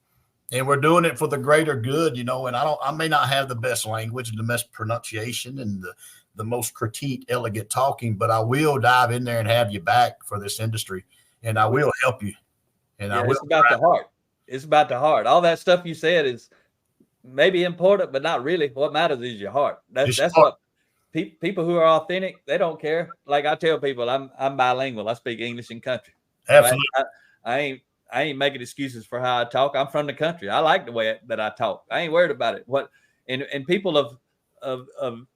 And we're doing it for the greater good, you know. And I may not have the best language and the best pronunciation and the most critique, elegant talking, but I will dive in there and have you back for this industry, and I will help you. And I will. It's about the heart. It's about the heart. All that stuff you said is maybe important, but not really. What matters is your heart. That's what people who are authentic, they don't care. Like I tell people, I'm bilingual. I speak English and country. Absolutely. Right? I ain't making excuses for how I talk. I'm from the country. I like the way that I talk. I ain't worried about it. And people of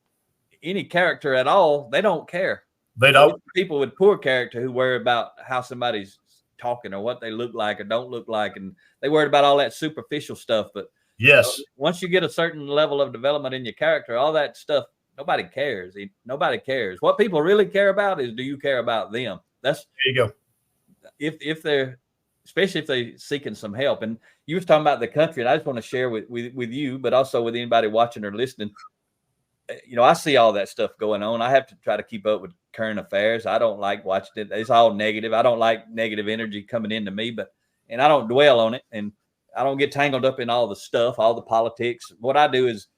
any character at all, they don't care. They don't. People with poor character who worry about how somebody's talking or what they look like or don't look like, and they worried about all that superficial stuff. But yes, once you get a certain level of development in your character, all that stuff, nobody cares. Nobody cares. What people really care about is, do you care about them? That's there you go. If they're, especially if they're seeking some help. And you was talking about the country, and I just want to share with you, but also with anybody watching or listening. You know, I see all that stuff going on. I have to try to keep up with current affairs. I don't like watching it. It's all negative. I don't like negative energy coming into me, and I don't dwell on it. And I don't get tangled up in all the stuff, all the politics. What I do is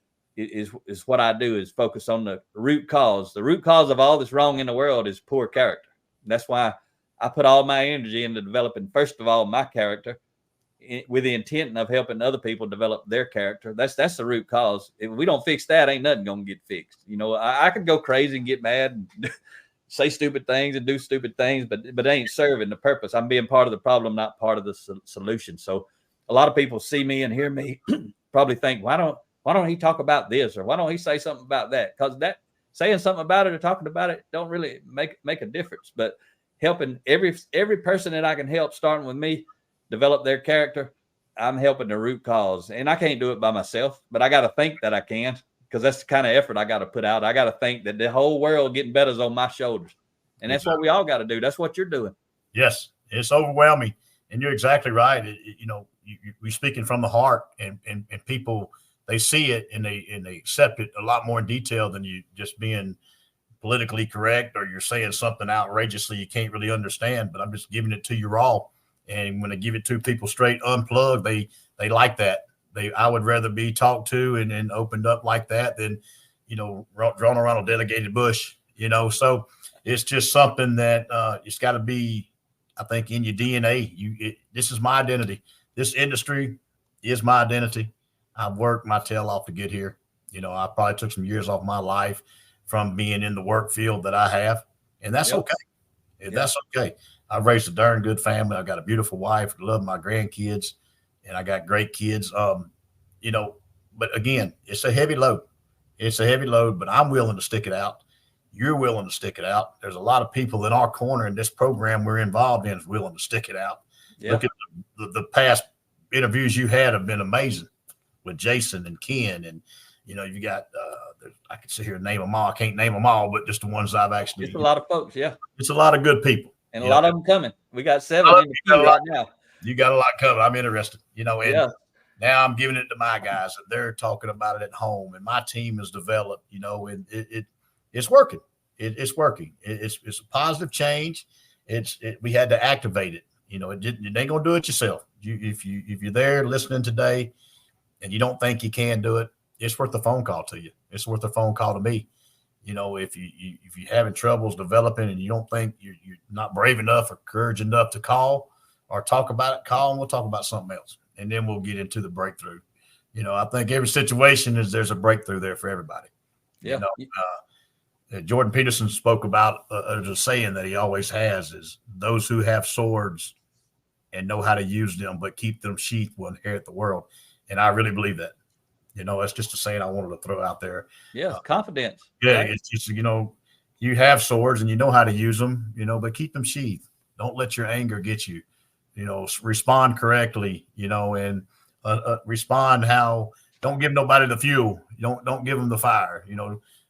what I do is focus on the root cause. The root cause of all that's wrong in the world is poor character. And that's why I put all my energy into developing, first of all, my character, with the intent of helping other people develop their character. That's the root cause. If we don't fix that, ain't nothing gonna get fixed. You know, I could go crazy and get mad and say stupid things and do stupid things, but it ain't serving the purpose. I'm being part of the problem, not part of the solution. So a lot of people see me and hear me probably think, why don't he talk about this, or why don't he say something about that? Because that saying something about it or talking about it don't really make a difference. But helping every person that I can help, starting with me, develop their character, I'm helping the root cause. And I can't do it by myself, but I got to think that I can, because that's the kind of effort I got to put out. I got to think that the whole world getting better is on my shoulders. And that's what we all got to do. That's what you're doing. Yes, it's overwhelming. And you're exactly right. You know, we're speaking from the heart, and people, they see it and they accept it a lot more in detail than you just being politically correct, or you're saying something outrageously you can't really understand, but I'm just giving it to you raw. And when I give it to people straight unplugged, they like that. I would rather be talked to and opened up like that than, you know, drawn around a delegated bush, you know. So it's just something that it's got to be, I think, in your DNA. This is my identity. This industry is my identity. I've worked my tail off to get here. You know, I probably took some years off my life from being in the work field that I have, and that's okay. That's okay. I've raised a darn good family. I've got a beautiful wife, love my grandkids, and I got great kids. You know, but again, it's a heavy load. It's a heavy load, but I'm willing to stick it out. You're willing to stick it out. There's a lot of people in our corner in this program we're involved in is willing to stick it out. Yeah. Look at the past interviews you had have been amazing with Jason and Ken, and you know, you got I could sit here and name them all. I can't name them all, but just the ones I've actually. It's a lot of folks, yeah. It's a lot of good people. And a lot of them coming. We got 7 in the queue right now. You got a lot coming. I'm interested, you know, and now I'm giving it to my guys, and they're talking about it at home, and my team is developed, you know, and it's working. It's working. It's a positive change. We had to activate it. You know, it ain't gonna do it yourself. If you're there listening today, and you don't think you can do it, it's worth a phone call to you. It's worth a phone call to me. You know, if you're having troubles developing and you don't think you're not brave enough or courage enough to call or talk about it, call and we'll talk about something else. And then we'll get into the breakthrough. You know, I think every situation there's a breakthrough there for everybody. Yeah. You know, Jordan Peterson spoke about a saying that he always has is those who have swords and know how to use them, but keep them sheathed will inherit the world. And I really believe that. You know, that's just a saying I wanted to throw out there. Yeah, confidence. Yeah, right? It's just, you know, you have swords and you know how to use them, you know, but keep them sheathed. Don't let your anger get you. You know, respond correctly, you know, and respond how don't give nobody the fuel. You don't give them the fire.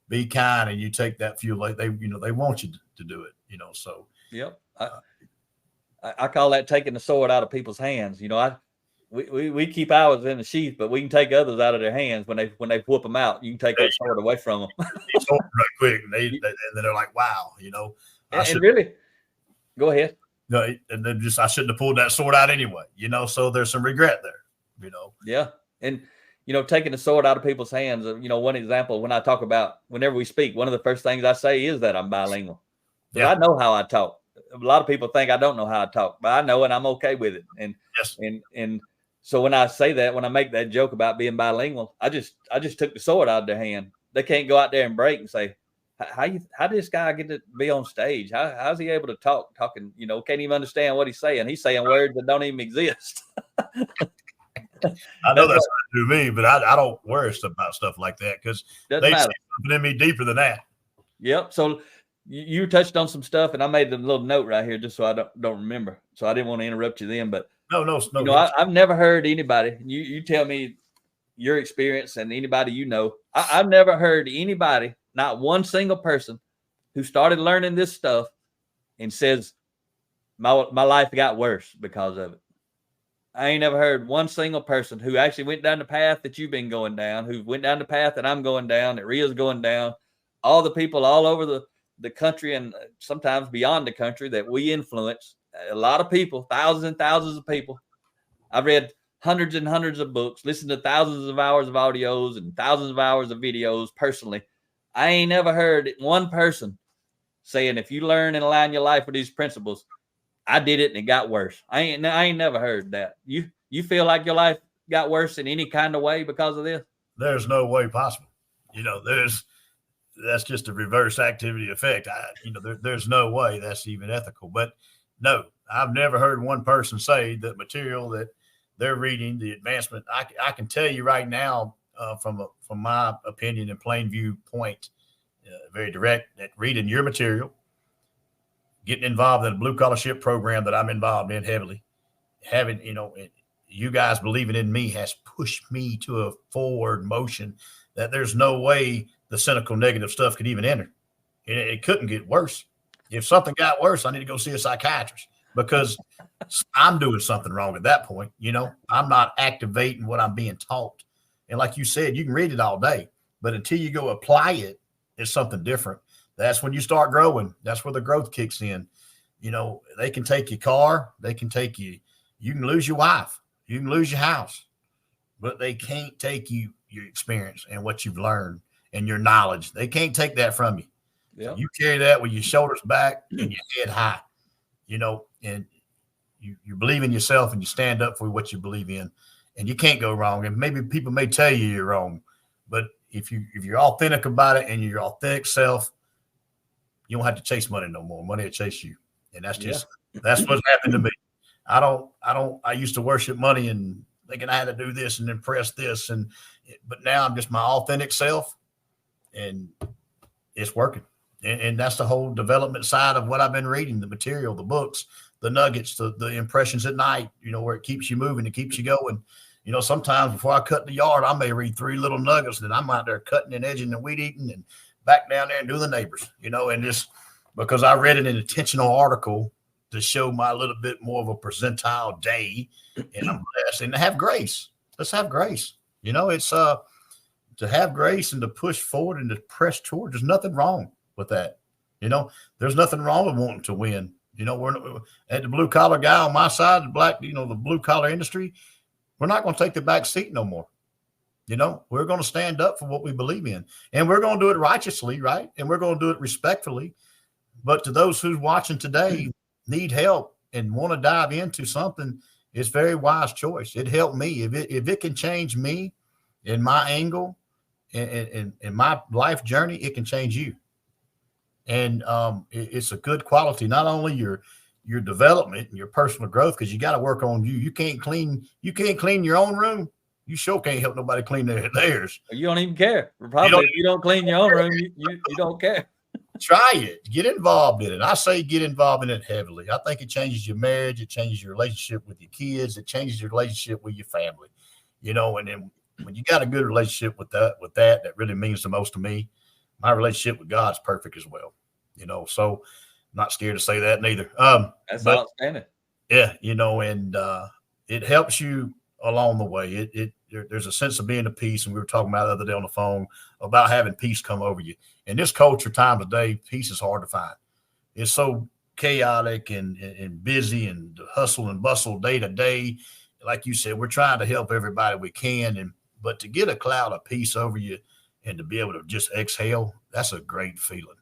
Be kind, and you take that fuel. Like they want you to do it. So. Yep. I call that taking the sword out of people's hands. We keep ours in the sheath, but we can take others out of their hands when they whoop them out. You can take that sword away from them. Right quick, and then they're like, "Wow, And really, go ahead. No, and then I shouldn't have pulled that sword out anyway. So there's some regret there. Yeah, and taking the sword out of people's hands. One example when I talk about whenever we speak, one of the first things I say is that I'm bilingual. Yeah. I know how I talk. A lot of people think I don't know how I talk, but I know, and I'm okay with it. And yes. and so when I say that, when I make that joke about being bilingual, I just took the sword out of their hand. They can't go out there and break and say, how did this guy get to be on stage? How's he able to talking, can't even understand what he's saying. He's saying words that don't even exist. I know that's not to me, but I don't worry about stuff like that because they see something in me deeper than that. Yep. So you touched on some stuff, and I made a little note right here just so I don't remember. So I didn't want to interrupt you then, but no. I've never heard anybody. You tell me your experience and anybody I've never heard anybody, not one single person, who started learning this stuff and says my life got worse because of it. I ain't never heard one single person who actually went down the path that you've been going down, who went down the path that I'm going down, that Ria's going down, all the people all over the country and sometimes beyond the country that we influence. A lot of people, thousands and thousands of people. I've read hundreds and hundreds of books, listened to thousands of hours of audios and thousands of hours of videos personally. I ain't never heard one person saying, if you learn and align your life with these principles, I did it and it got worse. I ain't never heard that. You feel like your life got worse in any kind of way because of this? There's no way possible. That's just a reverse activity effect. There's no way that's even ethical. But no, I've never heard one person say that material that they're reading, the advancement. I can tell you right now, from my opinion and plain view point, very direct, that reading your material, getting involved in a blue collarship program that I'm involved in heavily, having, you guys believing in me has pushed me to a forward motion that there's no way the cynical negative stuff could even enter. It couldn't get worse. If something got worse, I need to go see a psychiatrist because I'm doing something wrong at that point. I'm not activating what I'm being taught. And like you said, you can read it all day, but until you go apply it, it's something different. That's when you start growing. That's where the growth kicks in. They can take your car. They can take you. You can lose your wife. You can lose your house, but they can't take your experience and what you've learned and your knowledge. They can't take that from you. Yeah. So you carry that with your shoulders back and your head high, and you believe in yourself and you stand up for what you believe in, and you can't go wrong. And maybe people may tell you you're wrong, but if you're authentic about it and you're your authentic self, you don't have to chase money no more. Money will chase you. And that's that's what's happened to me. I used to worship money and thinking I had to do this and impress this. But now I'm just my authentic self and it's working. And that's the whole development side of what I've been reading, the material, the books, the nuggets, the impressions at night, where it keeps you moving, it keeps you going. Sometimes before I cut the yard, I may read 3 little nuggets and I'm out there cutting and edging and weed eating and back down there and do the neighbors, and just because I read an intentional article to show my little bit more of a percentile day, and I'm blessed and to have grace. Let's have grace. It's to have grace and to push forward and to press toward. There's nothing wrong with that. There's nothing wrong with wanting to win. We're at the blue collar guy on my side, the blue collar industry. We're not going to take the back seat no more. We're going to stand up for what we believe in, and we're going to do it righteously, right? And we're going to do it respectfully. But to those who's watching today, need help and want to dive into something, it's a very wise choice. It helped me. If it can change me in my angle and my life journey, it can change you. And it's a good quality, not only your development and your personal growth, because you got to work on you. You can't clean your own room. You sure can't help nobody clean theirs. You don't even care. Probably if you don't clean your own room, you don't care. Try it. Get involved in it. I say get involved in it heavily. I think it changes your marriage. It changes your relationship with your kids. It changes your relationship with your family. And then when you got a good relationship with that really means the most to me. My relationship with God's perfect as well, so I'm not scared to say that neither. That's But outstanding. yeah, and it helps you along the way. There's a sense of being at peace, and we were talking about the other day on the phone about having peace come over you. In this culture, time of day, peace is hard to find. It's so chaotic and busy and hustle and bustle day to day. Like you said, we're trying to help everybody we can, but to get a cloud of peace over you and to be able to just exhale, that's a great feeling.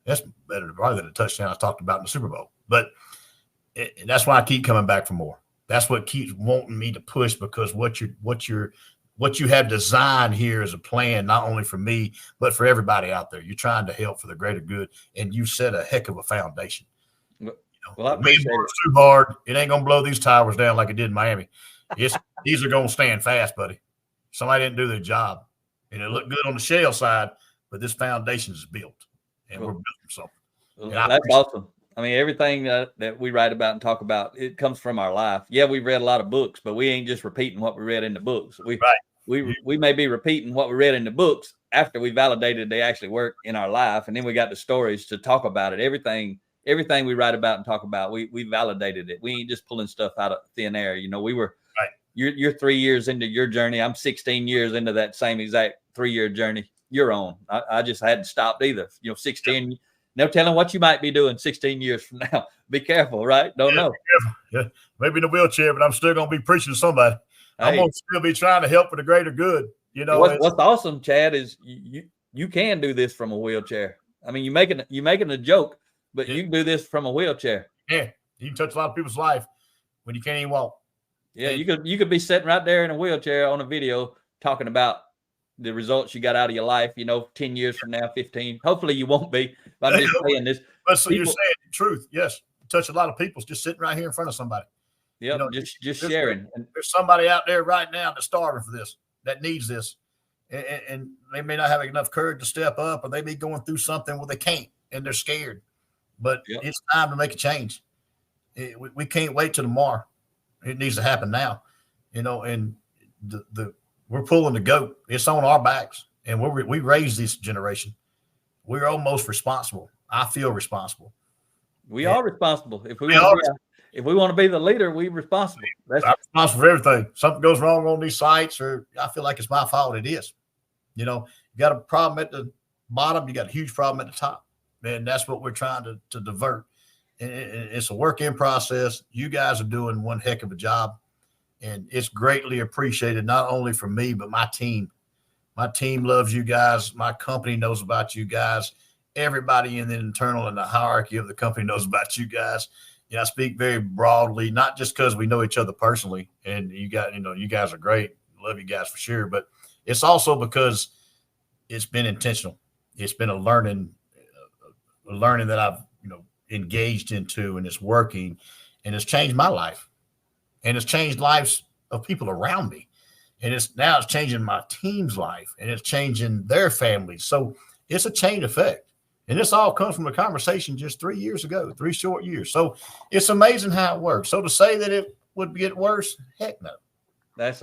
That's better probably than the touchdown I talked about in the Super Bowl. But that's why I keep coming back for more. That's what keeps wanting me to push, because what you have designed here is a plan, not only for me, but for everybody out there. You're trying to help for the greater good, and you set a heck of a foundation. Well, I appreciate it. Too hard, it ain't gonna blow these towers down like it did in Miami. These are gonna stand fast, buddy. Somebody didn't do their job, and it looked good on the shell side, but this foundation is built, and we're building something. Well, that's awesome. I mean, everything that we write about and talk about, it comes from our life. Yeah, we've read a lot of books, but we ain't just repeating what we read in the books. We may be repeating what we read in the books after we validated they actually work in our life, and then we got the stories to talk about it. Everything we write about and talk about, we validated it. We ain't just pulling stuff out of thin air. We were right. You're 3 years into your journey. I'm 16 years into that same exact 3-year journey you're on. I just hadn't stopped either. 16. No telling what you might be doing 16 years from now. Be careful, right? Don't know. Yeah, maybe in a wheelchair, but I'm still going to be preaching to somebody. Hey, I'm going to still be trying to help for the greater good. What's awesome, Chad, is you can do this from a wheelchair. I mean, you're making a joke, but you can do this from a wheelchair. Yeah, you can touch a lot of people's life when you can't even walk. Yeah, you could be sitting right there in a wheelchair on a video talking about the results you got out of your life, 10 years from now, 15. Hopefully you won't be. But I'm just saying this. But so you're saying the truth. Yes. You touch a lot of people just sitting right here in front of somebody. Yeah, just sharing. There's somebody out there right now that's starving for this, that needs this. And they may not have enough courage to step up, or they may be going through something where they can't and they're scared. But it's time to make a change. We can't wait till tomorrow. It needs to happen now. And we're pulling the goat. It's on our backs, and we raised this generation. We're almost responsible. I feel responsible. We are responsible. If we want to be the leader, we're responsible. I'm responsible for everything. Something goes wrong on these sites, or I feel like it's my fault. It is. You got a problem at the bottom, you got a huge problem at the top, and that's what we're trying to divert. And it's a work in process. You guys are doing one heck of a job. And it's greatly appreciated, not only from me, but my team. My team loves you guys. My company knows about you guys. Everybody in the internal and the hierarchy of the company knows about you guys. I speak very broadly, not just because we know each other personally. And you guys are great. Love you guys for sure. But it's also because it's been intentional. It's been a learning that I've, engaged into, and it's working, and it's changed my life. And it's changed lives of people around me. And it's changing my team's life, and it's changing their families. So it's a chain effect. And this all comes from a conversation just 3 years ago, 3 short years. So it's amazing how it works. So to say that it would get worse, heck no. That's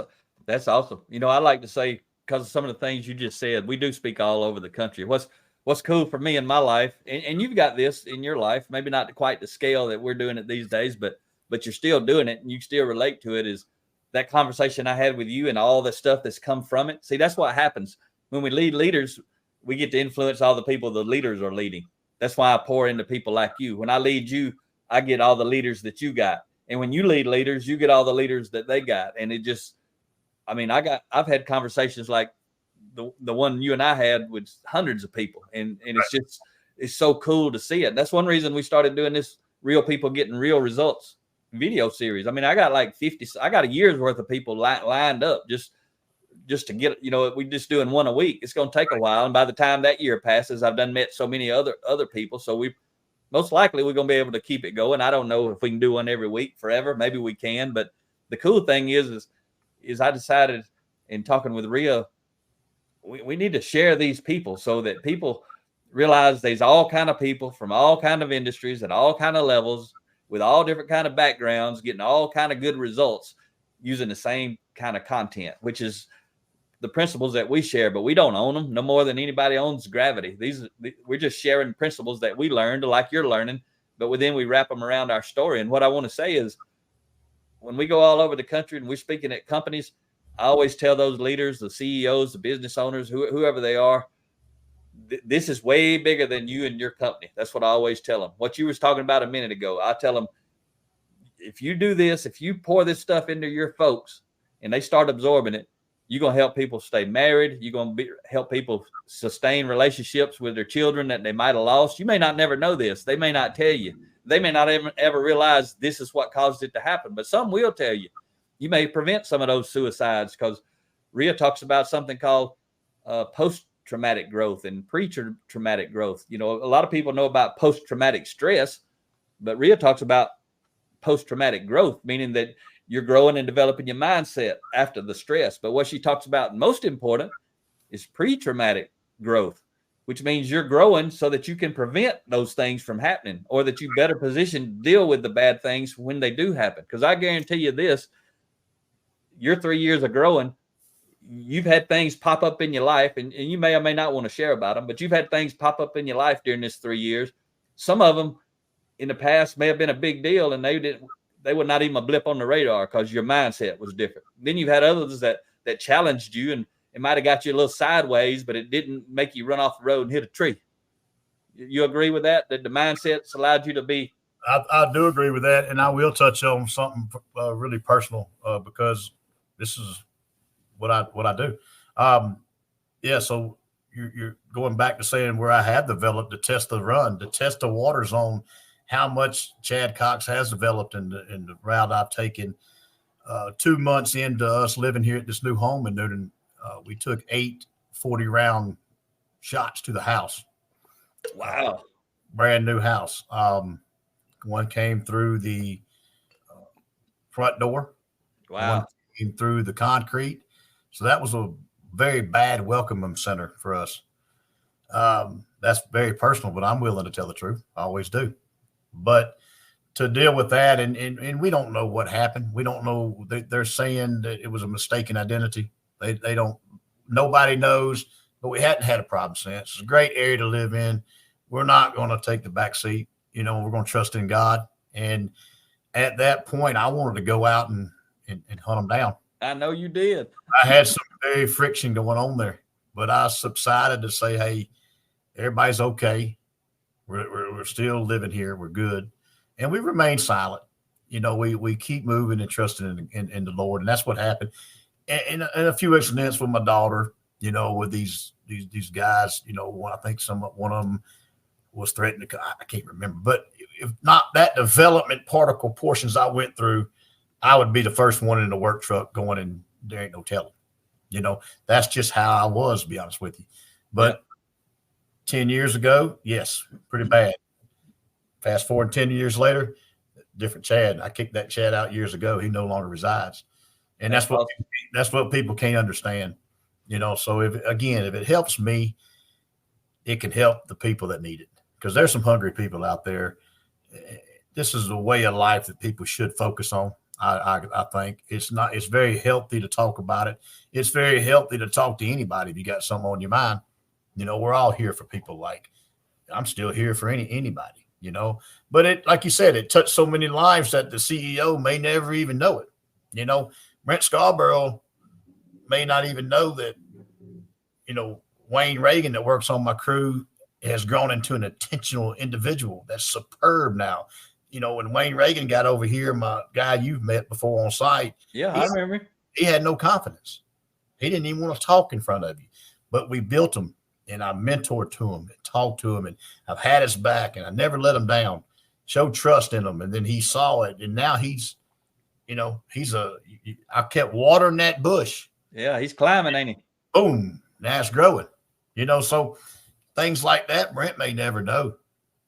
awesome. I like to say, because of some of the things you just said, we do speak all over the country. What's cool for me in my life, and you've got this in your life, maybe not quite the scale that we're doing it these days, but you're still doing it and you still relate to it, is that conversation I had with you and all the stuff that's come from it. See, that's what happens when we lead leaders. We get to influence all the people the leaders are leading. That's why I pour into people like you. When I lead you, I get all the leaders that you got. And when you lead leaders, you get all the leaders that they got. And it just, I've had conversations like the one you and I had with hundreds of people. And it's so cool to see it. That's one reason we started doing this Real People Getting Real Results video series. I got like 50, I got a year's worth of people lined up just to get, we just doing one a week. It's going to take a while. And by the time that year passes, I've met so many other people. So we're going to be able to keep it going. I don't know if we can do one every week forever. Maybe we can, but the cool thing is I decided in talking with Rhea, we need to share these people so that people realize there's all kind of people from all kind of industries at all kind of levels, with all different kind of backgrounds, getting all kind of good results using the same kind of content, which is the principles that we share, but we don't own them no more than anybody owns gravity. We're just sharing principles that we learned, like you're learning, but then we wrap them around our story. And what I want to say is, when we go all over the country and we're speaking at companies, I always tell those leaders, the CEOs, the business owners, whoever they are, this is way bigger than you and your company. That's what I always tell them. What you was talking about a minute ago, I tell them, if you do this, if you pour this stuff into your folks and they start absorbing it, you're going to help people stay married. You're going to help people sustain relationships with their children that they might have lost. You may not never know this. They may not tell you. They may not ever realize this is what caused it to happen, but some will tell you. You may prevent some of those suicides, because Rhea talks about something called post-traumatic growth and pre-traumatic growth. A lot of people know about post-traumatic stress, but Rhea talks about post-traumatic growth, meaning that you're growing and developing your mindset after the stress. But what she talks about most important is pre-traumatic growth, which means you're growing so that you can prevent those things from happening, or that you better position to deal with the bad things when they do happen. Because I guarantee you this, your 3 years of growing, you've had things pop up in your life, and you may or may not want to share about them, but you've had things pop up in your life during this 3 years. Some of them in the past may have been a big deal, and they were not even a blip on the radar because your mindset was different. Then you've had others that challenged you, and it might have got you a little sideways, but it didn't make you run off the road and hit a tree. You agree with that? That the mindset's allowed you to be? I do agree with that, and I will touch on something really personal because this is what I do. So you're going back to saying where I have developed to test the waters on how much Chad Cox has developed in the route I've taken. 2 months into us living here at this new home in Newton, we took 8 40-round shots to the house. Wow. Brand new house. One came through the front door. Wow. One came through the concrete. So that was a very bad welcome center for us. That's very personal, but I'm willing to tell the truth. I always do. But to deal with that, and we don't know what happened. We don't know. They're saying that it was a mistaken identity. They don't. Nobody knows. But we hadn't had a problem since. It's a great area to live in. We're not going to take the back seat. We're going to trust in God. And at that point, I wanted to go out and hunt them down. I know you did. I had some very friction going on there, but I subsided to say, hey, everybody's okay. We're still living here. We're good. And we remain silent. We keep moving and trusting in the Lord. And that's what happened. And a few incidents with my daughter, with these guys, I think one of them was threatening to, I can't remember, but if not that development particle portions I went through, I would be the first one in the work truck going, and there ain't no telling. That's just how I was, to be honest with you. But 10 years ago, yes, pretty bad. Fast forward 10 years later, different Chad. I kicked that Chad out years ago. He no longer resides. And that's what people can't understand. So if it helps me, it can help the people that need it. Because there's some hungry people out there. This is a way of life that people should focus on. I think it's very healthy to talk about it. It's very healthy to talk to anybody if you got something on your mind. We're all here for people. Like, I'm still here for anybody, but it, like you said, it touched so many lives that the CEO may never even know it. Brent Scarborough may not even know that, Wayne Reagan that works on my crew has grown into an intentional individual that's superb now. When Wayne Reagan got over here, my guy you've met before on site. Yeah, I remember. He had no confidence. He didn't even want to talk in front of you. But we built him, and I mentored to him and talked to him, and I've had his back, and I never let him down. Showed trust in him, and then he saw it, and now I kept watering that bush. Yeah, he's climbing, ain't he? Boom, now it's growing. So things like that, Brent may never know.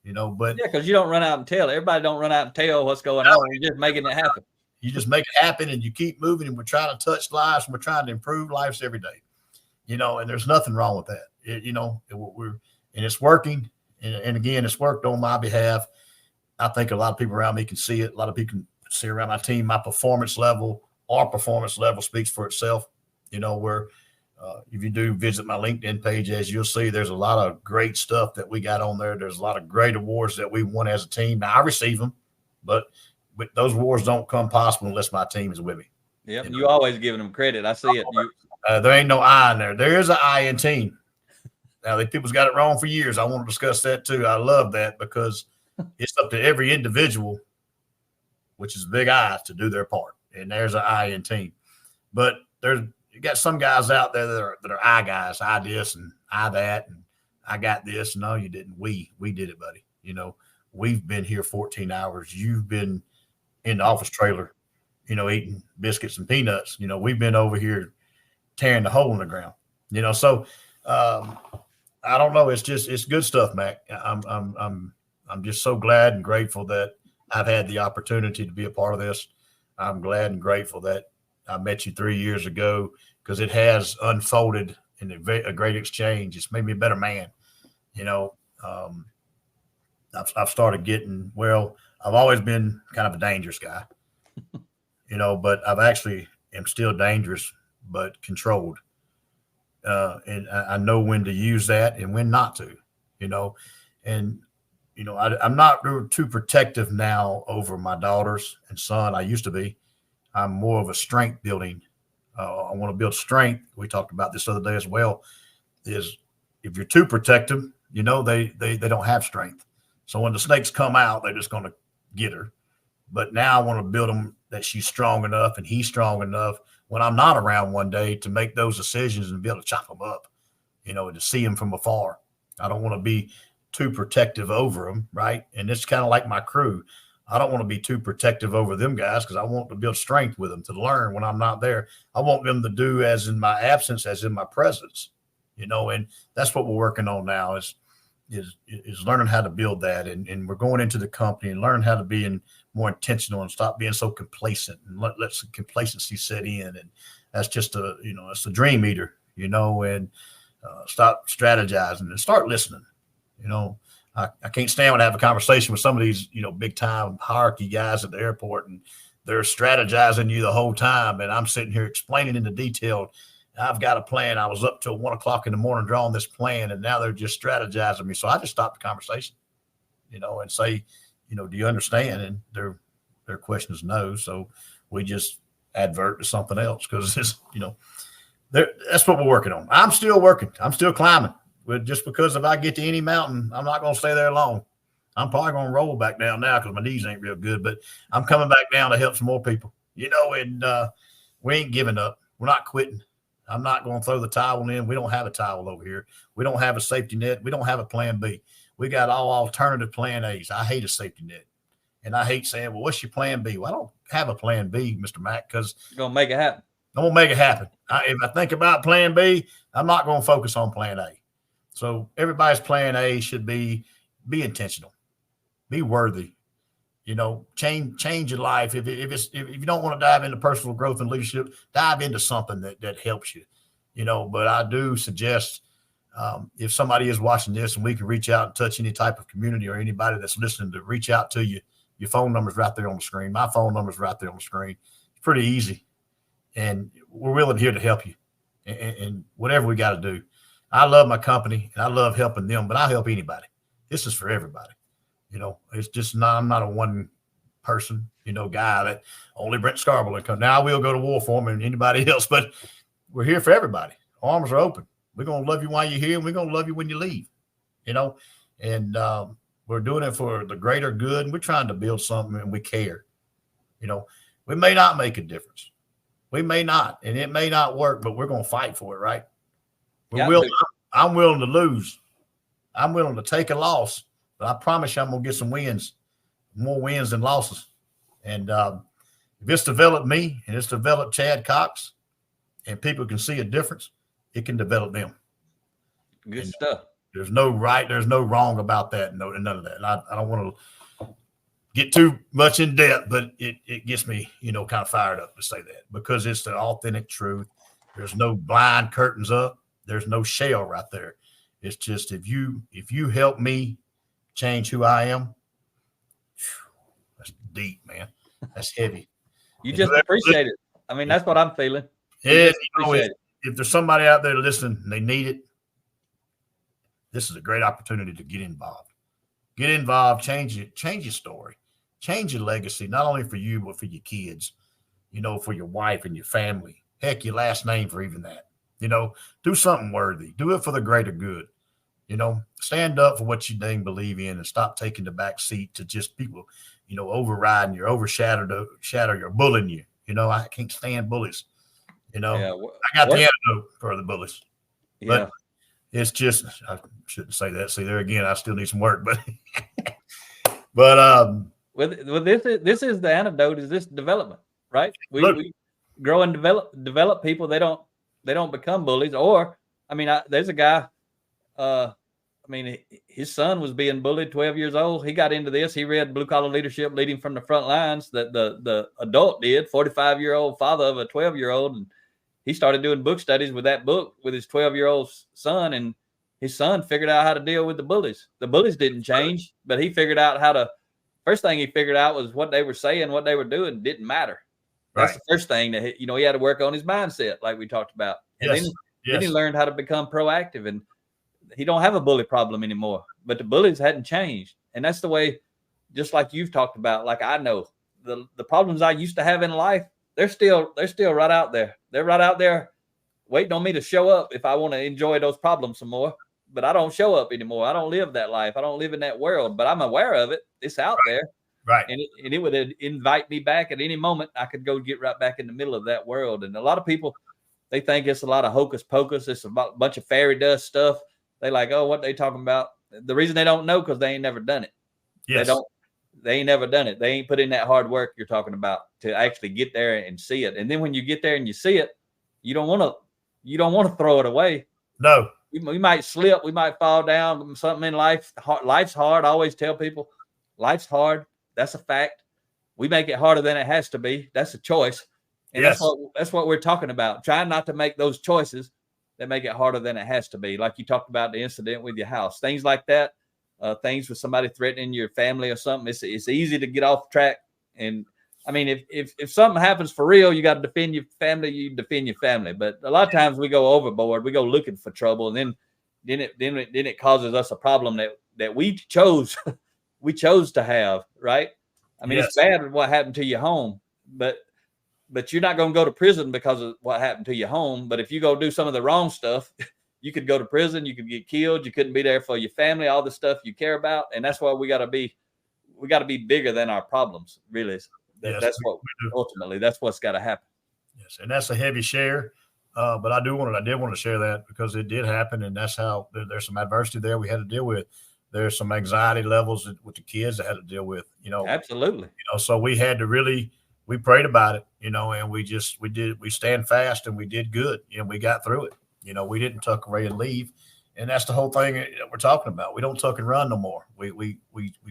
But yeah, because you don't run out and tell. Everybody don't run out and tell what's going on. You're just making it happen. You just make it happen, and you keep moving, and we're trying to touch lives, and we're trying to improve lives every day. And there's nothing wrong with that. And it's working. And again, it's worked on my behalf. I think a lot of people around me can see it. A lot of people can see around my team, my performance level, our performance level speaks for itself. We're If you do visit my LinkedIn page, as you'll see, there's a lot of great stuff that we got on there. There's a lot of great awards that we won as a team. Now, I receive them, but those awards don't come possible unless my team is with me. Yep, you always giving them credit. I see it. There ain't no I in there. There is an I in team. Now, the people's got it wrong for years. I want to discuss that too. I love that because it's up to every individual, which is a big I, to do their part. And there's an I in team. But you got some guys out there that are I guys. I this and I that and I got this. No, you didn't. We did it, buddy. We've been here 14 hours. You've been in the office trailer, eating biscuits and peanuts. We've been over here tearing the hole in the ground. So I don't know. It's good stuff, Mac. I'm just so glad and grateful that I've had the opportunity to be a part of this. I'm glad and grateful that I met you 3 years ago because it has unfolded in a great exchange. It's made me a better man. I've started getting, I've always been kind of a dangerous guy, but I've actually am still dangerous, but controlled. And I know when to use that and when not to, I'm not too protective now over my daughters and son. I used to be. I'm more of a strength building. I want to build strength. We talked about this other day as well. Is if you're too protective, they don't have strength. So when the snakes come out, they're just going to get her. But now I want to build them that she's strong enough and he's strong enough when I'm not around one day to make those decisions and be able to chop them up, to see them from afar. I don't want to be too protective over them, right? And it's kind of like my crew. I don't want to be too protective over them guys because I want to build strength with them to learn when I'm not there. I want them to do as in my absence as in my presence, and that's what we're working on now is learning how to build that. And we're going into the company and learn how to be more intentional and stop being so complacent and let some complacency set in. And that's just it's a dream eater, and stop strategizing and start listening. I can't stand when I have a conversation with some of these, big time hierarchy guys at the airport and they're strategizing you the whole time. And I'm sitting here explaining in the detail. I've got a plan. I was up till 1 o'clock in the morning drawing this plan and now they're just strategizing me. So I just stopped the conversation, and say, do you understand? And their question is no. So we just advert to something else because it's, that's what we're working on. I'm still working. I'm still climbing. But just because if I get to any mountain, I'm not going to stay there long. I'm probably going to roll back down now because my knees ain't real good. But I'm coming back down to help some more people, and we ain't giving up. We're not quitting. I'm not going to throw the towel in. We don't have a towel over here. We don't have a safety net. We don't have a plan B. We got all alternative plan A's. I hate a safety net. And I hate saying, well, what's your plan B? Well, I don't have a plan B, Mr. Mack, because you're going to make it happen. I'm going to make it happen. If I think about plan B, I'm not going to focus on plan A. So everybody's plan A should be intentional, be worthy, change your life. If you don't want to dive into personal growth and leadership, dive into something that helps you, but I do suggest if somebody is watching this and we can reach out and touch any type of community or anybody that's listening to reach out to you, your phone number's right there on the screen. My phone number's right there on the screen. It's pretty easy. And we're really here to help you and whatever we got to do. I love my company and I love helping them, but I help anybody. This is for everybody. It's just I'm not a one person, guy that only Brent Scarborough can. Now I will go to war for him and anybody else, but we're here for everybody. Arms are open. We're going to love you while you're here and we're going to love you when you leave, and we're doing it for the greater good. And we're trying to build something and we care. We may not make a difference. We may not, and it may not work, but we're going to fight for it. Right. I'm willing to lose. I'm willing to take a loss, but I promise you I'm going to get some wins, more wins than losses. And if it's developed me and it's developed Chad Cox and people can see a difference, it can develop them. Good stuff. There's no right. There's no wrong about that. No, none of that. And I don't want to get too much in depth, but it gets me, kind of fired up to say that because it's the authentic truth. There's no blind curtains up. There's no shell right there. It's just if you help me change who I am, that's deep, man. That's heavy. You just appreciate it. I mean, that's what I'm feeling. Yeah, if there's somebody out there listening and they need it, this is a great opportunity to get involved. Get involved, change your story, change your legacy, not only for you, but for your kids, for your wife and your family. Heck, your last name for even that. Do something worthy. Do it for the greater good. Stand up for what you dang believe in and stop taking the back seat to just people, overriding you, overshadow your bullying you. I can't stand bullies. I got the antidote for the bullies. Yeah. But it's just, I shouldn't say that. See, there again, I still need some work, but this is the antidote, is this development, right? We grow and develop people. They don't become bullies. Or, there's a guy, his son was being bullied, 12 years old. He got into this. He read Blue Collar Leadership, Leading from the Front Lines, that the adult did, 45-year-old father of a 12-year-old. And he started doing book studies with that book with his 12-year-old son, and his son figured out how to deal with the bullies. The bullies didn't change, but he figured out first thing he figured out was what they were saying, what they were doing didn't matter. That's the first thing that, he had to work on his mindset, like we talked about. And then he learned how to become proactive, and he don't have a bully problem anymore, but the bullies hadn't changed. And that's the way, just like you've talked about, like I know the problems I used to have in life, they're still right out there. They're right out there waiting on me to show up if I want to enjoy those problems some more. But I don't show up anymore. I don't live that life. I don't live in that world, but I'm aware of it. It's out there. Right. And it would invite me back at any moment. I could go get right back in the middle of that world. And a lot of people, they think it's a lot of hocus pocus. It's a bunch of fairy dust stuff. They like, oh, what they talking about? The reason they don't know, because they ain't never done it. Yes. They ain't never done it. They ain't put in that hard work you're talking about to actually get there and see it. And then when you get there and you see it, you don't want to throw it away. No. We might slip. We might fall down. Something in life. Life's hard. I always tell people, life's hard. That's a fact. We make it harder than it has to be. That's a choice. And that's what we're talking about. Trying not to make those choices that make it harder than it has to be. Like you talked about the incident with your house, things like that, things with somebody threatening your family or something. It's easy to get off track. And if something happens for real, you got to defend your family. You defend your family. But a lot of times we go overboard. We go looking for trouble, and then it causes us a problem that we chose to have. Right? It's bad what happened to your home, but you're not going to go to prison because of what happened to your home. But if you go do some of the wrong stuff, you could go to prison. You could get killed. You couldn't be there for your family, all the stuff you care about. And that's why we got to be bigger than our problems. Really, that's what ultimately, that's what's got to happen. Yes, and that's a heavy share. But I did want to share that because it did happen, and that's how there's some adversity there we had to deal with. There's some anxiety levels with the kids that had to deal with. Absolutely. So we had to really. We prayed about it, and we stand fast, and we did good, and we got through it. We didn't tuck away and leave. And that's the whole thing that we're talking about. We don't tuck and run no more. We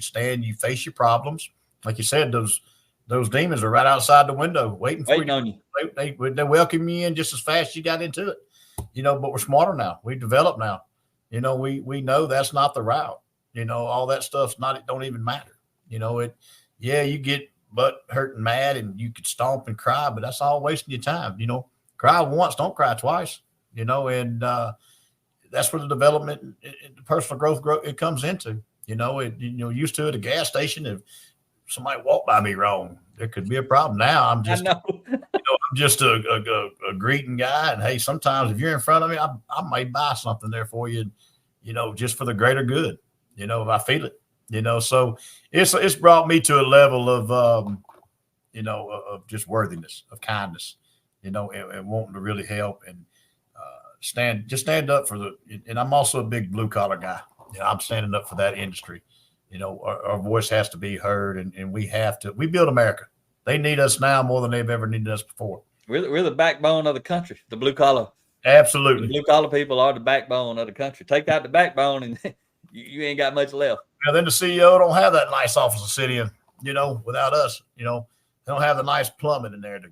stand, you face your problems. Like you said, those demons are right outside the window waiting on you. They welcome you in just as fast as you got into it. But we're smarter now. We developed now. We know that's not the route. All that stuff's it don't even matter. You get butt hurt and mad, and you could stomp and cry, but that's all wasting your time. Cry once, don't cry twice. And that's where the development and the personal growth it comes into. Used to at a gas station, if somebody walked by me wrong, there could be a problem. Now I'm just I'm just a greeting guy, and hey, sometimes if you're in front of me, I might buy something there for you, just for the greater good. If I feel it. So it's brought me to a level of, of just worthiness, of kindness, and wanting to really help and stand up for and I'm also a big blue collar guy. I'm standing up for that industry. Our voice has to be heard, and we build America. They need us now more than they've ever needed us before. We're the backbone of the country, the blue collar. Absolutely. The blue collar people are the backbone of the country. Take out the backbone and you ain't got much left. Now, then the CEO don't have that nice office to sit in, without us, they don't have the nice plumbing in there to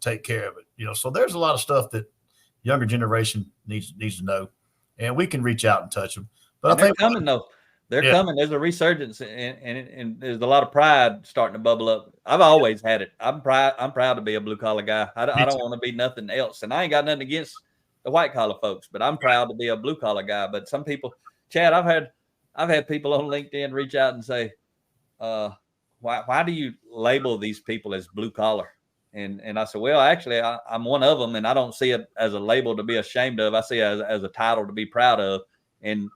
take care of it, so there's a lot of stuff that younger generation needs to know, and we can reach out and touch them. But I think they're coming though. They're coming. There's a resurgence, and there's a lot of pride starting to bubble up. I've always had it. I'm proud to be a blue collar guy. I don't want to be nothing else, and I ain't got nothing against the white collar folks, but I'm proud to be a blue collar guy. But some people, Chad, I've had people on LinkedIn reach out and say, why do you label these people as blue collar? And I said, well, actually, I'm one of them, and I don't see it as a label to be ashamed of. I see it as a title to be proud of. And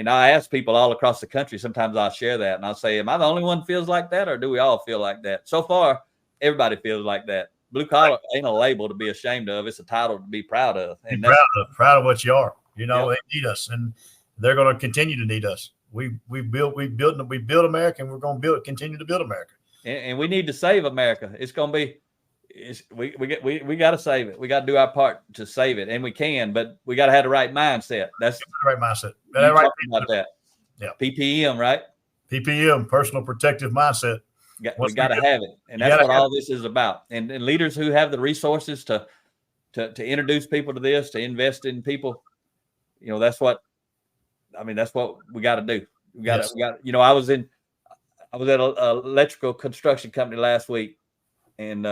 I ask people all across the country, sometimes I'll share that, and I'll say, am I the only one who feels like that, or do we all feel like that? So far, everybody feels like that. Blue collar ain't a label to be ashamed of. It's a title to be proud of. And be proud of what you are. You know, They need us, and they're going to continue to need us. We built America, and we're going to continue to build America. And we need to save America. It's going to be. We got to save it. We got to do our part to save it, and we can. But we got to have the right mindset. That's the right mindset. Right about that. Yeah. PPM, right? PPM, personal protective mindset. We got to have it, and that's what all this is about. And leaders who have the resources to introduce people to this, to invest in people, you know, that's what we got to do. We got to. You know, I was at an electrical construction company last week, and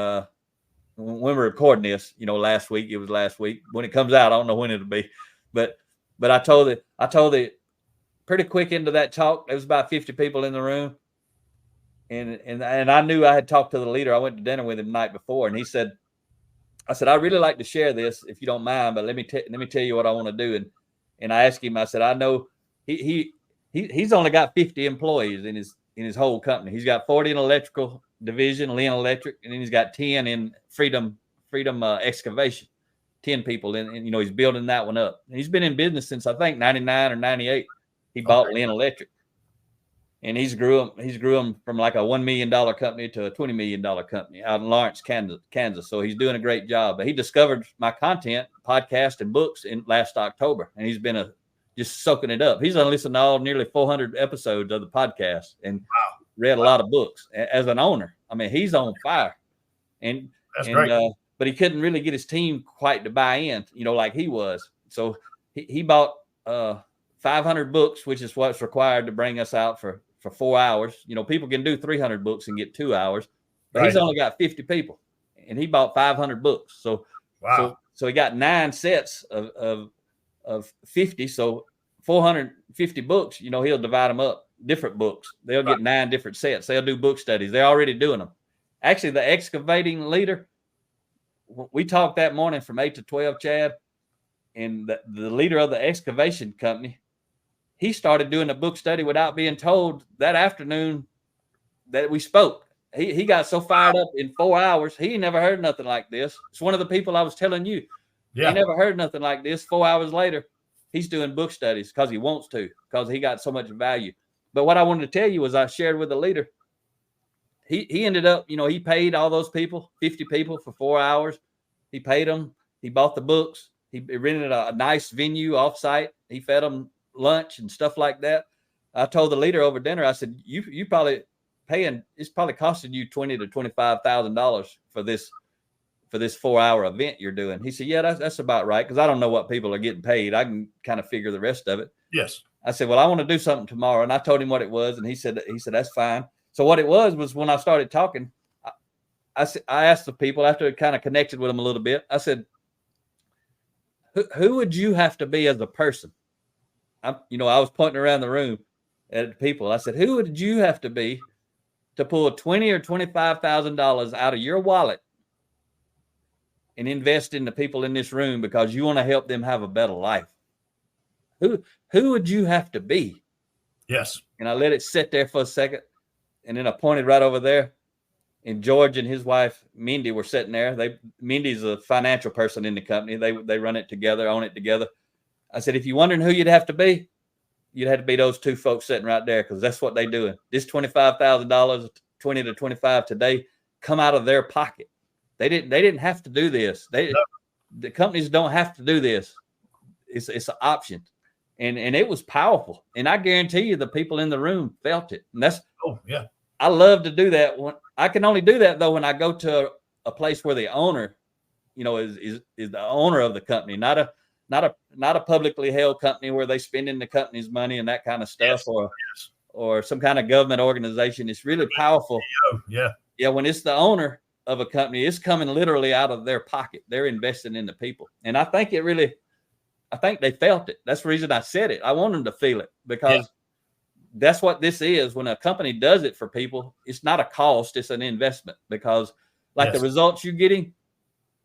when we're recording this, you know, it was last week. When it comes out, I don't know when it'll be, but I told it pretty quick into that talk. There was about 50 people in the room, and I knew I had talked to the leader. I went to dinner with him the night before, and he said, I said, I'd really like to share this if you don't mind, but let me tell you what I want to do. And I asked him, I said, I know he's only got 50 employees in his whole company. He's got 40 in electrical division, Lynn Electric, and then he's got 10 in Freedom Excavation, 10 people. And you know, he's building that one up. And he's been in business since I think 99 or 98. He bought Lynn Electric, and he's grew them from like a $1 million company to a $20 million company out in Lawrence, Kansas. So he's doing a great job. But he discovered my content, podcast, and books in last October, and he's been just soaking it up. He's listened to all nearly 400 episodes of the podcast and read a lot of books. As an owner, I mean, he's on fire, and that's great. But he couldn't really get his team quite to buy in, you know, like he was. So he bought 500 books, which is what's required to bring us out for 4 hours. You know, people can do 300 books and get 2 hours, but he's only got 50 people, and he bought 500 books. So he got 9 sets of 50. So 450 books, you know, he'll divide them up, different books. They'll get 9 different sets. They'll do book studies. They're already doing them. Actually, the excavating leader, we talked that morning from 8 to 12, Chad, and the leader of the excavation company, he started doing a book study without being told that afternoon that we spoke. He got so fired up in 4 hours. He never heard nothing like this. It's one of the people I was telling you. Yeah. He never heard nothing like this. 4 hours later, he's doing book studies because he wants to, because he got so much value. But what I wanted to tell you was I shared with the leader. He ended up, you know, he paid all those people, 50 people for 4 hours. He paid them. He bought the books. He rented a nice venue offsite. He fed them lunch and stuff like that. I told the leader over dinner, I said, you probably paying, it's probably costing you $20,000 to $25,000 for this 4 hour event you're doing. He said, yeah, that's about right. Cause I don't know what people are getting paid. I can kind of figure the rest of it. Yes. I said, well, I want to do something tomorrow. And I told him what it was. And he said, that's fine. So what it was when I started talking, I asked the people after it kind of connected with them a little bit. I said, who would you have to be as a person? I was pointing around the room at people. I said, who would you have to be to pull $20,000 or $25,000 out of your wallet and invest in the people in this room because you want to help them have a better life? Who would you have to be? Yes. And I let it sit there for a second, and then I pointed right over there, and George and his wife Mindy were sitting there. Mindy's a financial person in the company. They run it together, own it together. I said, if you're wondering who you'd have to be, you'd have to be those two folks sitting right there, because that's what they're doing. This $25,000, 20 to 25 today, come out of their pocket. They didn't have to do this. The companies don't have to do this. It's an option, and it was powerful. And I guarantee you, the people in the room felt it. And I love to do that. I can only do that though when I go to a place where the owner, you know, is the owner of the company, not a publicly held company where they spending the company's money and that kind of stuff, or some kind of government organization. It's really powerful. Yeah. When it's the owner of a company, it's coming literally out of their pocket. They're investing in the people. And I think it really, I think they felt it. That's the reason I said it. I want them to feel it, because that's what this is. When a company does it for people, it's not a cost, it's an investment, because like the results you're getting,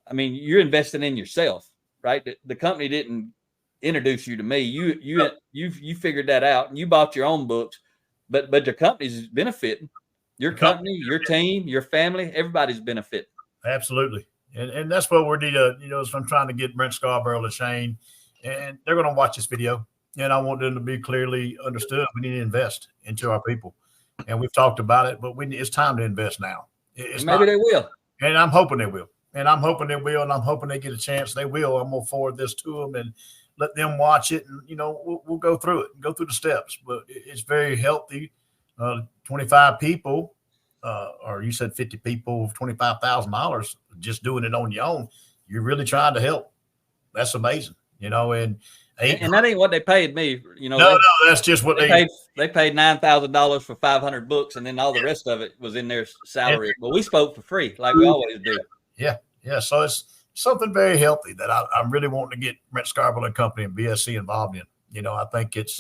I mean, you're investing in yourself, right? The company didn't introduce you to me. You figured that out, and you bought your own books, but your company's benefiting. Your company, your team, your family, everybody's benefiting. Absolutely. And that's what we need to, so I'm trying to get Brent Scarborough to Shane, and they're going to watch this video. And I want them to be clearly understood. We need to invest into our people. And we've talked about it, but it's time to invest now. Maybe they will. And I'm hoping they will. And I'm hoping they will. And I'm hoping they get a chance. They will. I'm going to forward this to them and let them watch it. And, we'll go through it and go through the steps. But it's very healthy. 25 people, or you said 50 people, $25,000, just doing it on your own. You're really trying to help. That's amazing, and that ain't what they paid me. No, that's just what they paid $9,000 for 500 books, and then all the rest of it was in their salary. But we spoke for free, like we always do. Yeah. So it's something very healthy that I'm really wanting to get Brent Scarborough and Company and BSC involved in. I think it's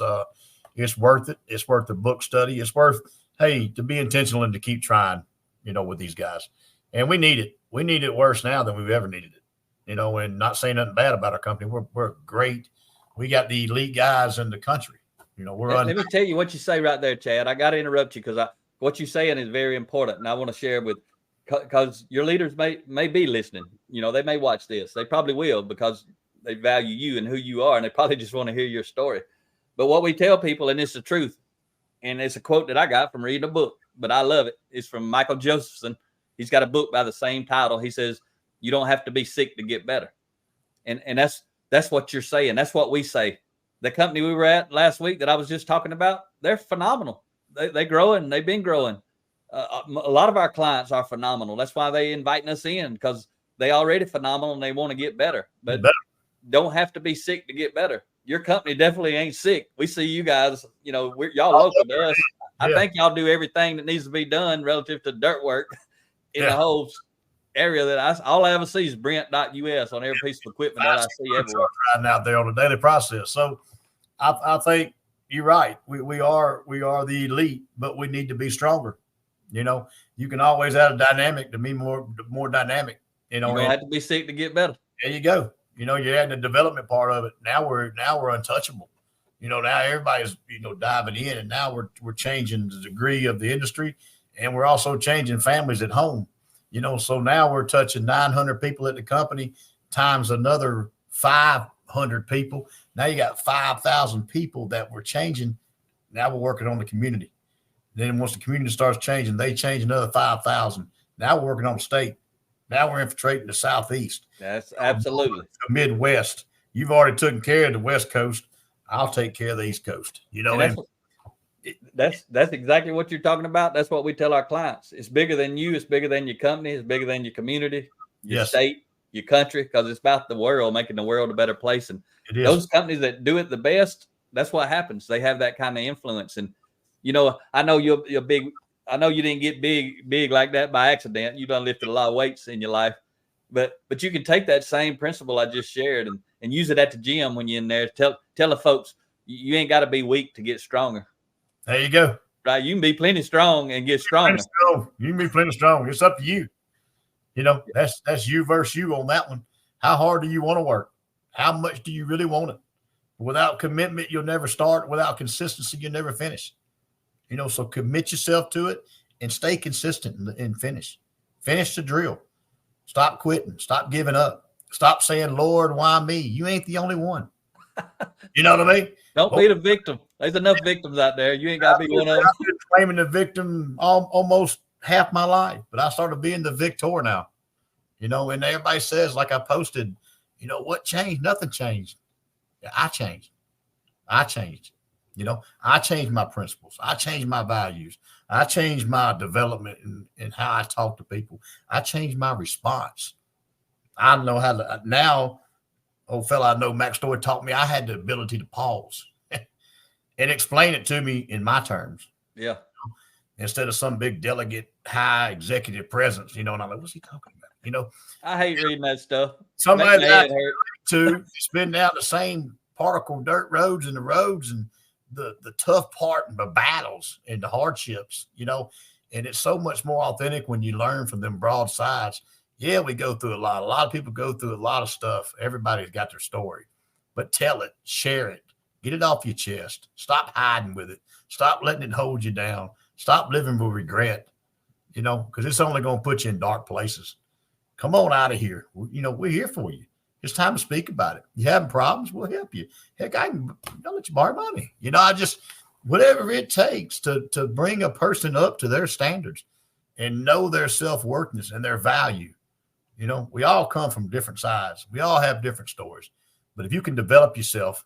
worth it. It's worth the book study. It's worth, hey, to be intentional and to keep trying, with these guys. And we need it. We need it worse now than we've ever needed it. And not saying nothing bad about our company. We're great. We got the elite guys in the country. Let me tell you what you say right there, Chad. I got to interrupt you, because what you're saying is very important, and I want to share because your leaders may be listening. They may watch this. They probably will, because they value you and who you are, and they probably just want to hear your story. But what we tell people, and it's the truth, and it's a quote that I got from reading a book, but I love it. It's from Michael Josephson. He's got a book by the same title. He says, "You don't have to be sick to get better." And that's what you're saying. That's what we say. The company we were at last week that I was just talking about, they're phenomenal. They're growing. They've been growing. A lot of our clients are phenomenal. That's why they inviting us in, because they already phenomenal and they want to get better. But don't have to be sick to get better. Your company definitely ain't sick. We see you guys, y'all local to us. I think y'all do everything that needs to be done relative to dirt work in the whole area that all I ever see is Brent.us on every piece of equipment that I see everywhere. Out there on a daily process. So I think you're right. We are the elite, but we need to be stronger. You can always add a dynamic to be more dynamic. You don't have to be sick to get better. There you go. You're adding the development part of it. Now we're untouchable. Now everybody's diving in, and now we're changing the degree of the industry, and we're also changing families at home. So now we're touching 900 people at the company times another 500 people. Now you got 5,000 people that we're changing. Now we're working on the community. Then once the community starts changing, they change another 5,000. Now we're working on the state. Now we're infiltrating the Southeast. That's absolutely the Midwest. You've already taken care of the West Coast. I'll take care of the East Coast. That's exactly what you're talking about. That's what we tell our clients. It's bigger than you. It's bigger than your company. It's bigger than your community, your state, your country, because it's about the world, making the world a better place. And those companies that do it the best, that's what happens. They have that kind of influence. And, I know you're big. I know you didn't get big like that by accident. You done lifted a lot of weights in your life, but you can take that same principle I just shared and use it at the gym when you're in there. Tell the folks you ain't got to be weak to get stronger. There you go. Right. You can be plenty strong and get stronger. You can be plenty strong. It's up to you. That's you versus you on that one. How hard do you want to work? How much do you really want it? Without commitment, you'll never start. Without consistency, you'll never finish. So commit yourself to it and stay consistent and finish. Finish the drill. Stop quitting. Stop giving up. Stop saying, Lord, why me? You ain't the only one. You know what I mean? Don't be the victim. There's enough victims out there. You ain't got to be one of them. I've been claiming the victim almost half my life, but I started being the victor now. And everybody says, like I posted, what changed? Nothing changed. I changed. I changed my principles. I changed my values. I changed my development and how I talk to people. I changed my response. I know how to now. Old fella I know, Max Story, taught me I had the ability to pause and explain it to me in my terms. Yeah. Instead of some big delegate, high executive presence, and I'm like, what's he talking about? I hate reading that stuff. Somebody to spin down the same particle dirt roads and the roads and the tough part and the battles and the hardships, and it's so much more authentic when you learn from them broad sides. Yeah, we go through a lot. A lot of people go through a lot of stuff. Everybody's got their story, but tell it, share it, get it off your chest. Stop hiding with it. Stop letting it hold you down. Stop living with regret, because it's only going to put you in dark places. Come on out of here. We're here for you. It's time to speak about it. You having problems? We'll help you. Heck, I'll let you borrow money. Whatever it takes to bring a person up to their standards and know their self-worthiness and their value. We all come from different sides. We all have different stories. But if you can develop yourself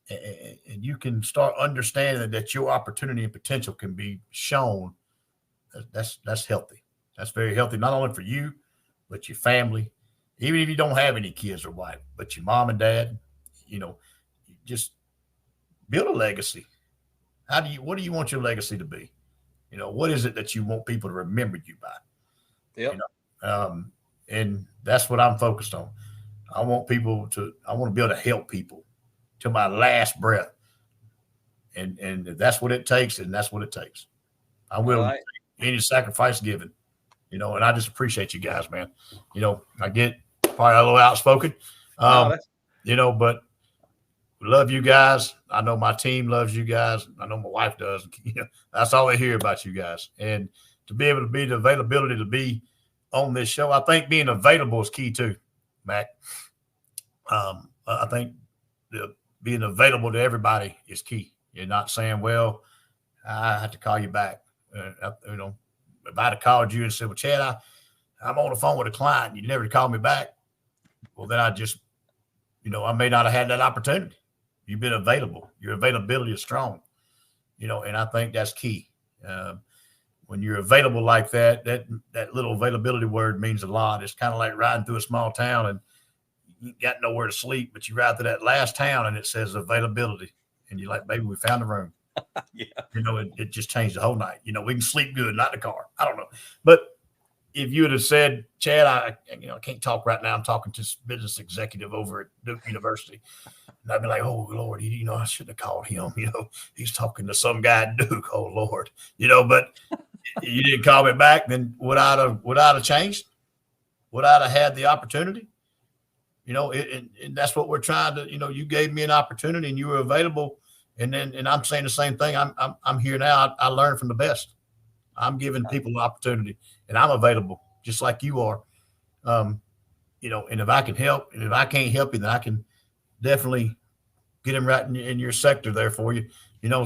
and you can start understanding that your opportunity and potential can be shown, that's healthy. That's very healthy, not only for you, but your family. Even if you don't have any kids or wife, but your mom and dad, just build a legacy. What do you want your legacy to be? What is it that you want people to remember you by? Yeah. And that's what I'm focused on. I want to be able to help people till my last breath. And if that's what it takes, then that's what it takes. I'm willing to take any sacrifice given, and I just appreciate you guys, man. I get probably a little outspoken, but we love you guys. I know my team loves you guys. I know my wife does. That's all they hear about you guys. And to be able to be the availability to be on this show, I think being available is key too, Mac. I think being available to everybody is key. You're not saying, well, I have to call you back. If I'd have called you and said, well, Chad, I'm on the phone with a client, you never call me back. Well, then I just, I may not have had that opportunity. You've been available. Your availability is strong, and I think that's key. When you're available like that little availability word means a lot. It's kind of like riding through a small town and you got nowhere to sleep, but you ride to that last town and it says availability. And you're like, baby, we found a room. Yeah. It just changed the whole night. We can sleep good, not in the car. I don't know. But if you would have said, Chad, I can't talk right now. I'm talking to business executive over at Duke University. And I'd be like, oh, Lord, I shouldn't have called him. He's talking to some guy at Duke. Oh, Lord. But you didn't call me back. Then would I have changed? Would I have had the opportunity? And that's what we're trying to, you gave me an opportunity and you were available. And I'm saying the same thing. I'm here now. I learned from the best. I'm giving people an opportunity and I'm available just like you are. And if I can help, and if I can't help you, then I can definitely get him right in your sector there for you.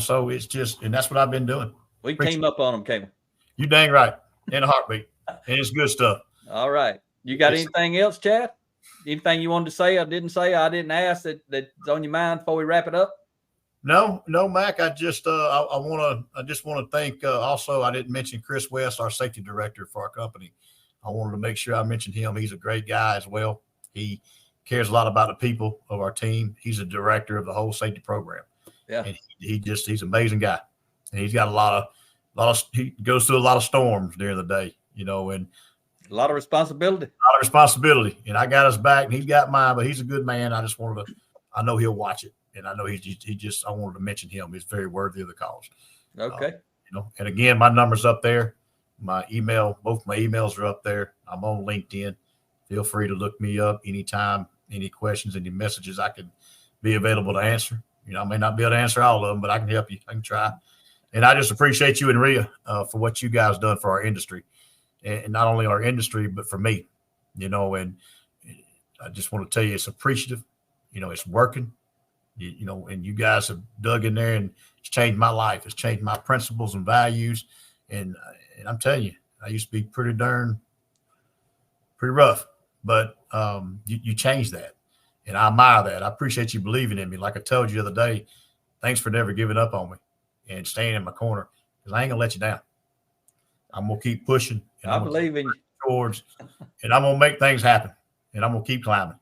So it's just, and that's what I've been doing. We came up on them, Cable. You dang right. In a heartbeat. And it's good stuff. All right. You got anything else, Chad? Anything you wanted to say? I didn't ask that's on your mind before we wrap it up? No, Mac. I just want to thank. Also, I didn't mention Chris West, our safety director for our company. I wanted to make sure I mentioned him. He's a great guy as well. He cares a lot about the people of our team. He's a director of the whole safety program. Yeah, and he's an amazing guy, and he's got a lot of he goes through a lot of storms during the day, and a lot of responsibility. And I got his back, and he's got mine. But he's a good man. I know he'll watch it. And I know I wanted to mention him. He's very worthy of the cause. Okay. And again, my number's up there. My email, both my emails are up there. I'm on LinkedIn. Feel free to look me up anytime, any questions, any messages I can be available to answer. I may not be able to answer all of them, but I can help you. I can try. And I just appreciate you and Rhea for what you guys done for our industry. And not only our industry, but for me, and I just want to tell you it's appreciative. It's working. And you guys have dug in there and it's changed my life. It's changed my principles and values. And I'm telling you, I used to be pretty rough, but you changed that. And I admire that. I appreciate you believing in me. Like I told you the other day, thanks for never giving up on me and staying in my corner because I ain't going to let you down. I'm going to keep pushing. And I believe in you. Towards, and I'm going to make things happen. And I'm going to keep climbing.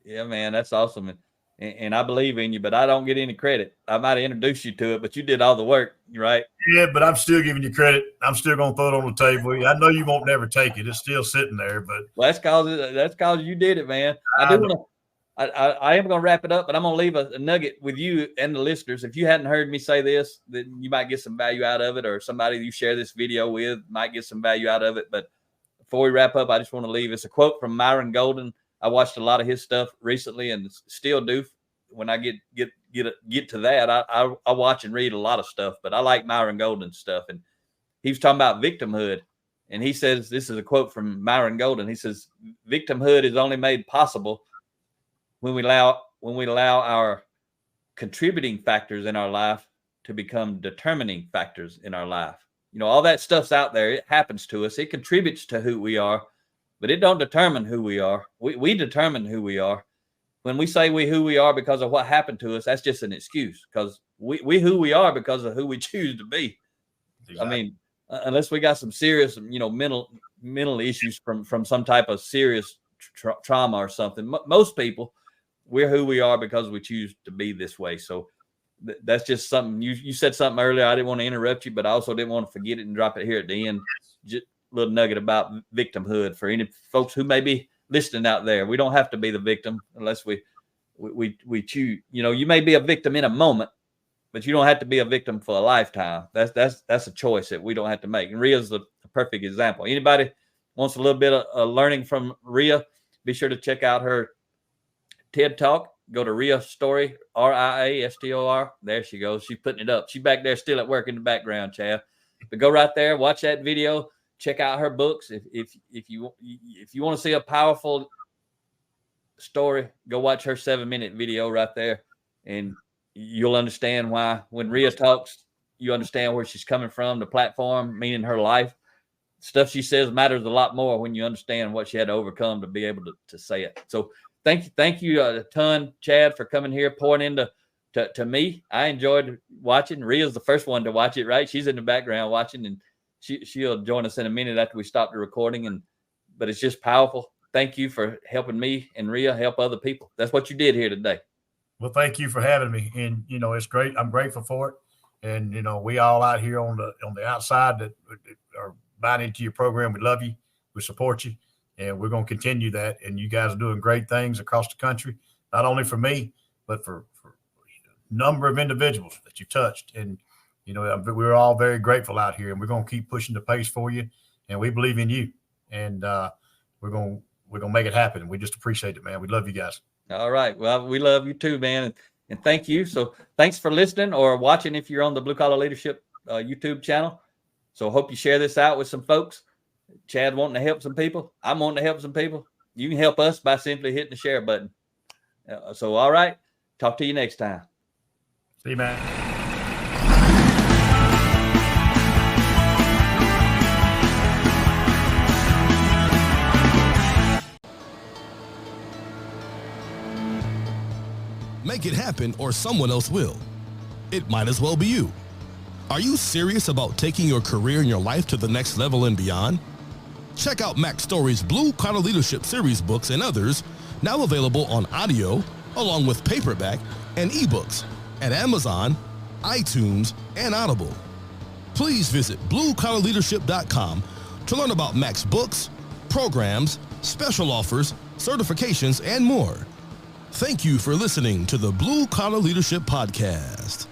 Yeah, man, that's awesome. And I believe in you, but I don't get any credit. I might have introduced you to it, but you did all the work, right? Yeah, but I'm still giving you credit. I'm still going to throw it on the table. I know you won't never take it. It's still sitting there, but well, that's cause you did it, man. I do want I am going to wrap it up, but I'm going to leave a nugget with you and the listeners. If you hadn't heard me say this, then you might get some value out of it, or somebody you share this video with might get some value out of it. But before we wrap up, I just want to leave. It's a quote from Myron Golden. I watched a lot of his stuff recently and still do. When I get to that, I watch and read a lot of stuff, but I like Myron Golden's stuff. And he was talking about victimhood. And he says, this is a quote from Myron Golden. He says, victimhood is only made possible when we allow our contributing factors in our life to become determining factors in our life. You know, all that stuff's out there. It happens to us. It contributes to who we are, but it don't determine who we are. We determine who we are. When we say who we are because of what happened to us, that's just an excuse, because we who we are because of who we choose to be. Exactly. I mean, unless we got some serious, mental issues from some type of serious trauma or something. Most people, we're who we are because we choose to be this way. So that's just something you said something earlier. I didn't want to interrupt you, but I also didn't want to forget it and drop it here at the end. Just a little nugget about victimhood for any folks who may be listening out there. We don't have to be the victim unless we choose. You know, you may be a victim in a moment, but you don't have to be a victim for a lifetime. That's a choice that we don't have to make. And Rhea's a perfect example. Anybody wants a little bit of learning from Rhea, be sure to check out her TED Talk. Go to Rhea Story, RIASTOR. There she goes. She's putting it up. She's back there still at work in the background, Chad. But go right there, watch that video, check out her books. If you want to see a powerful story, go watch her 7-minute video right there, and you'll understand why when Rhea talks, you understand where she's coming from, the platform, meaning her life. Stuff she says matters a lot more when you understand what she had to overcome to be able to say it. So thank you a ton, Chad, for coming here, pouring into to me. I enjoyed watching. Rhea's the first one to watch it, right? She's in the background watching, and she'll join us in a minute after we stop the recording. But it's just powerful. Thank you for helping me and Rhea help other people. That's what you did here today. Well, thank you for having me. And, it's great. I'm grateful for it. And, we all out here on the outside that are buying into your program. We love you. We support you. And we're going to continue that. And you guys are doing great things across the country, not only for me, but for a number of individuals that you touched. And, we're all very grateful out here, and we're going to keep pushing the pace for you. And we believe in you. And we're going to make it happen. And we just appreciate it, man. We love you guys. All right. Well, we love you too, man. And thank you. So thanks for listening or watching if you're on the Blue Collar Leadership YouTube channel. So hope you share this out with some folks. Chad wanting to help some people. I'm wanting to help some people. You can help us by simply hitting the share button. So, all right. Talk to you next time. See you, man. Make it happen or someone else will. It might as well be you. Are you serious about taking your career and your life to the next level and beyond? Check out Mac Story's Blue Collar Leadership Series books and others, now available on audio, along with paperback and ebooks at Amazon, iTunes, and Audible. Please visit bluecollarleadership.com to learn about Mac's books, programs, special offers, certifications, and more. Thank you for listening to the Blue Collar Leadership Podcast.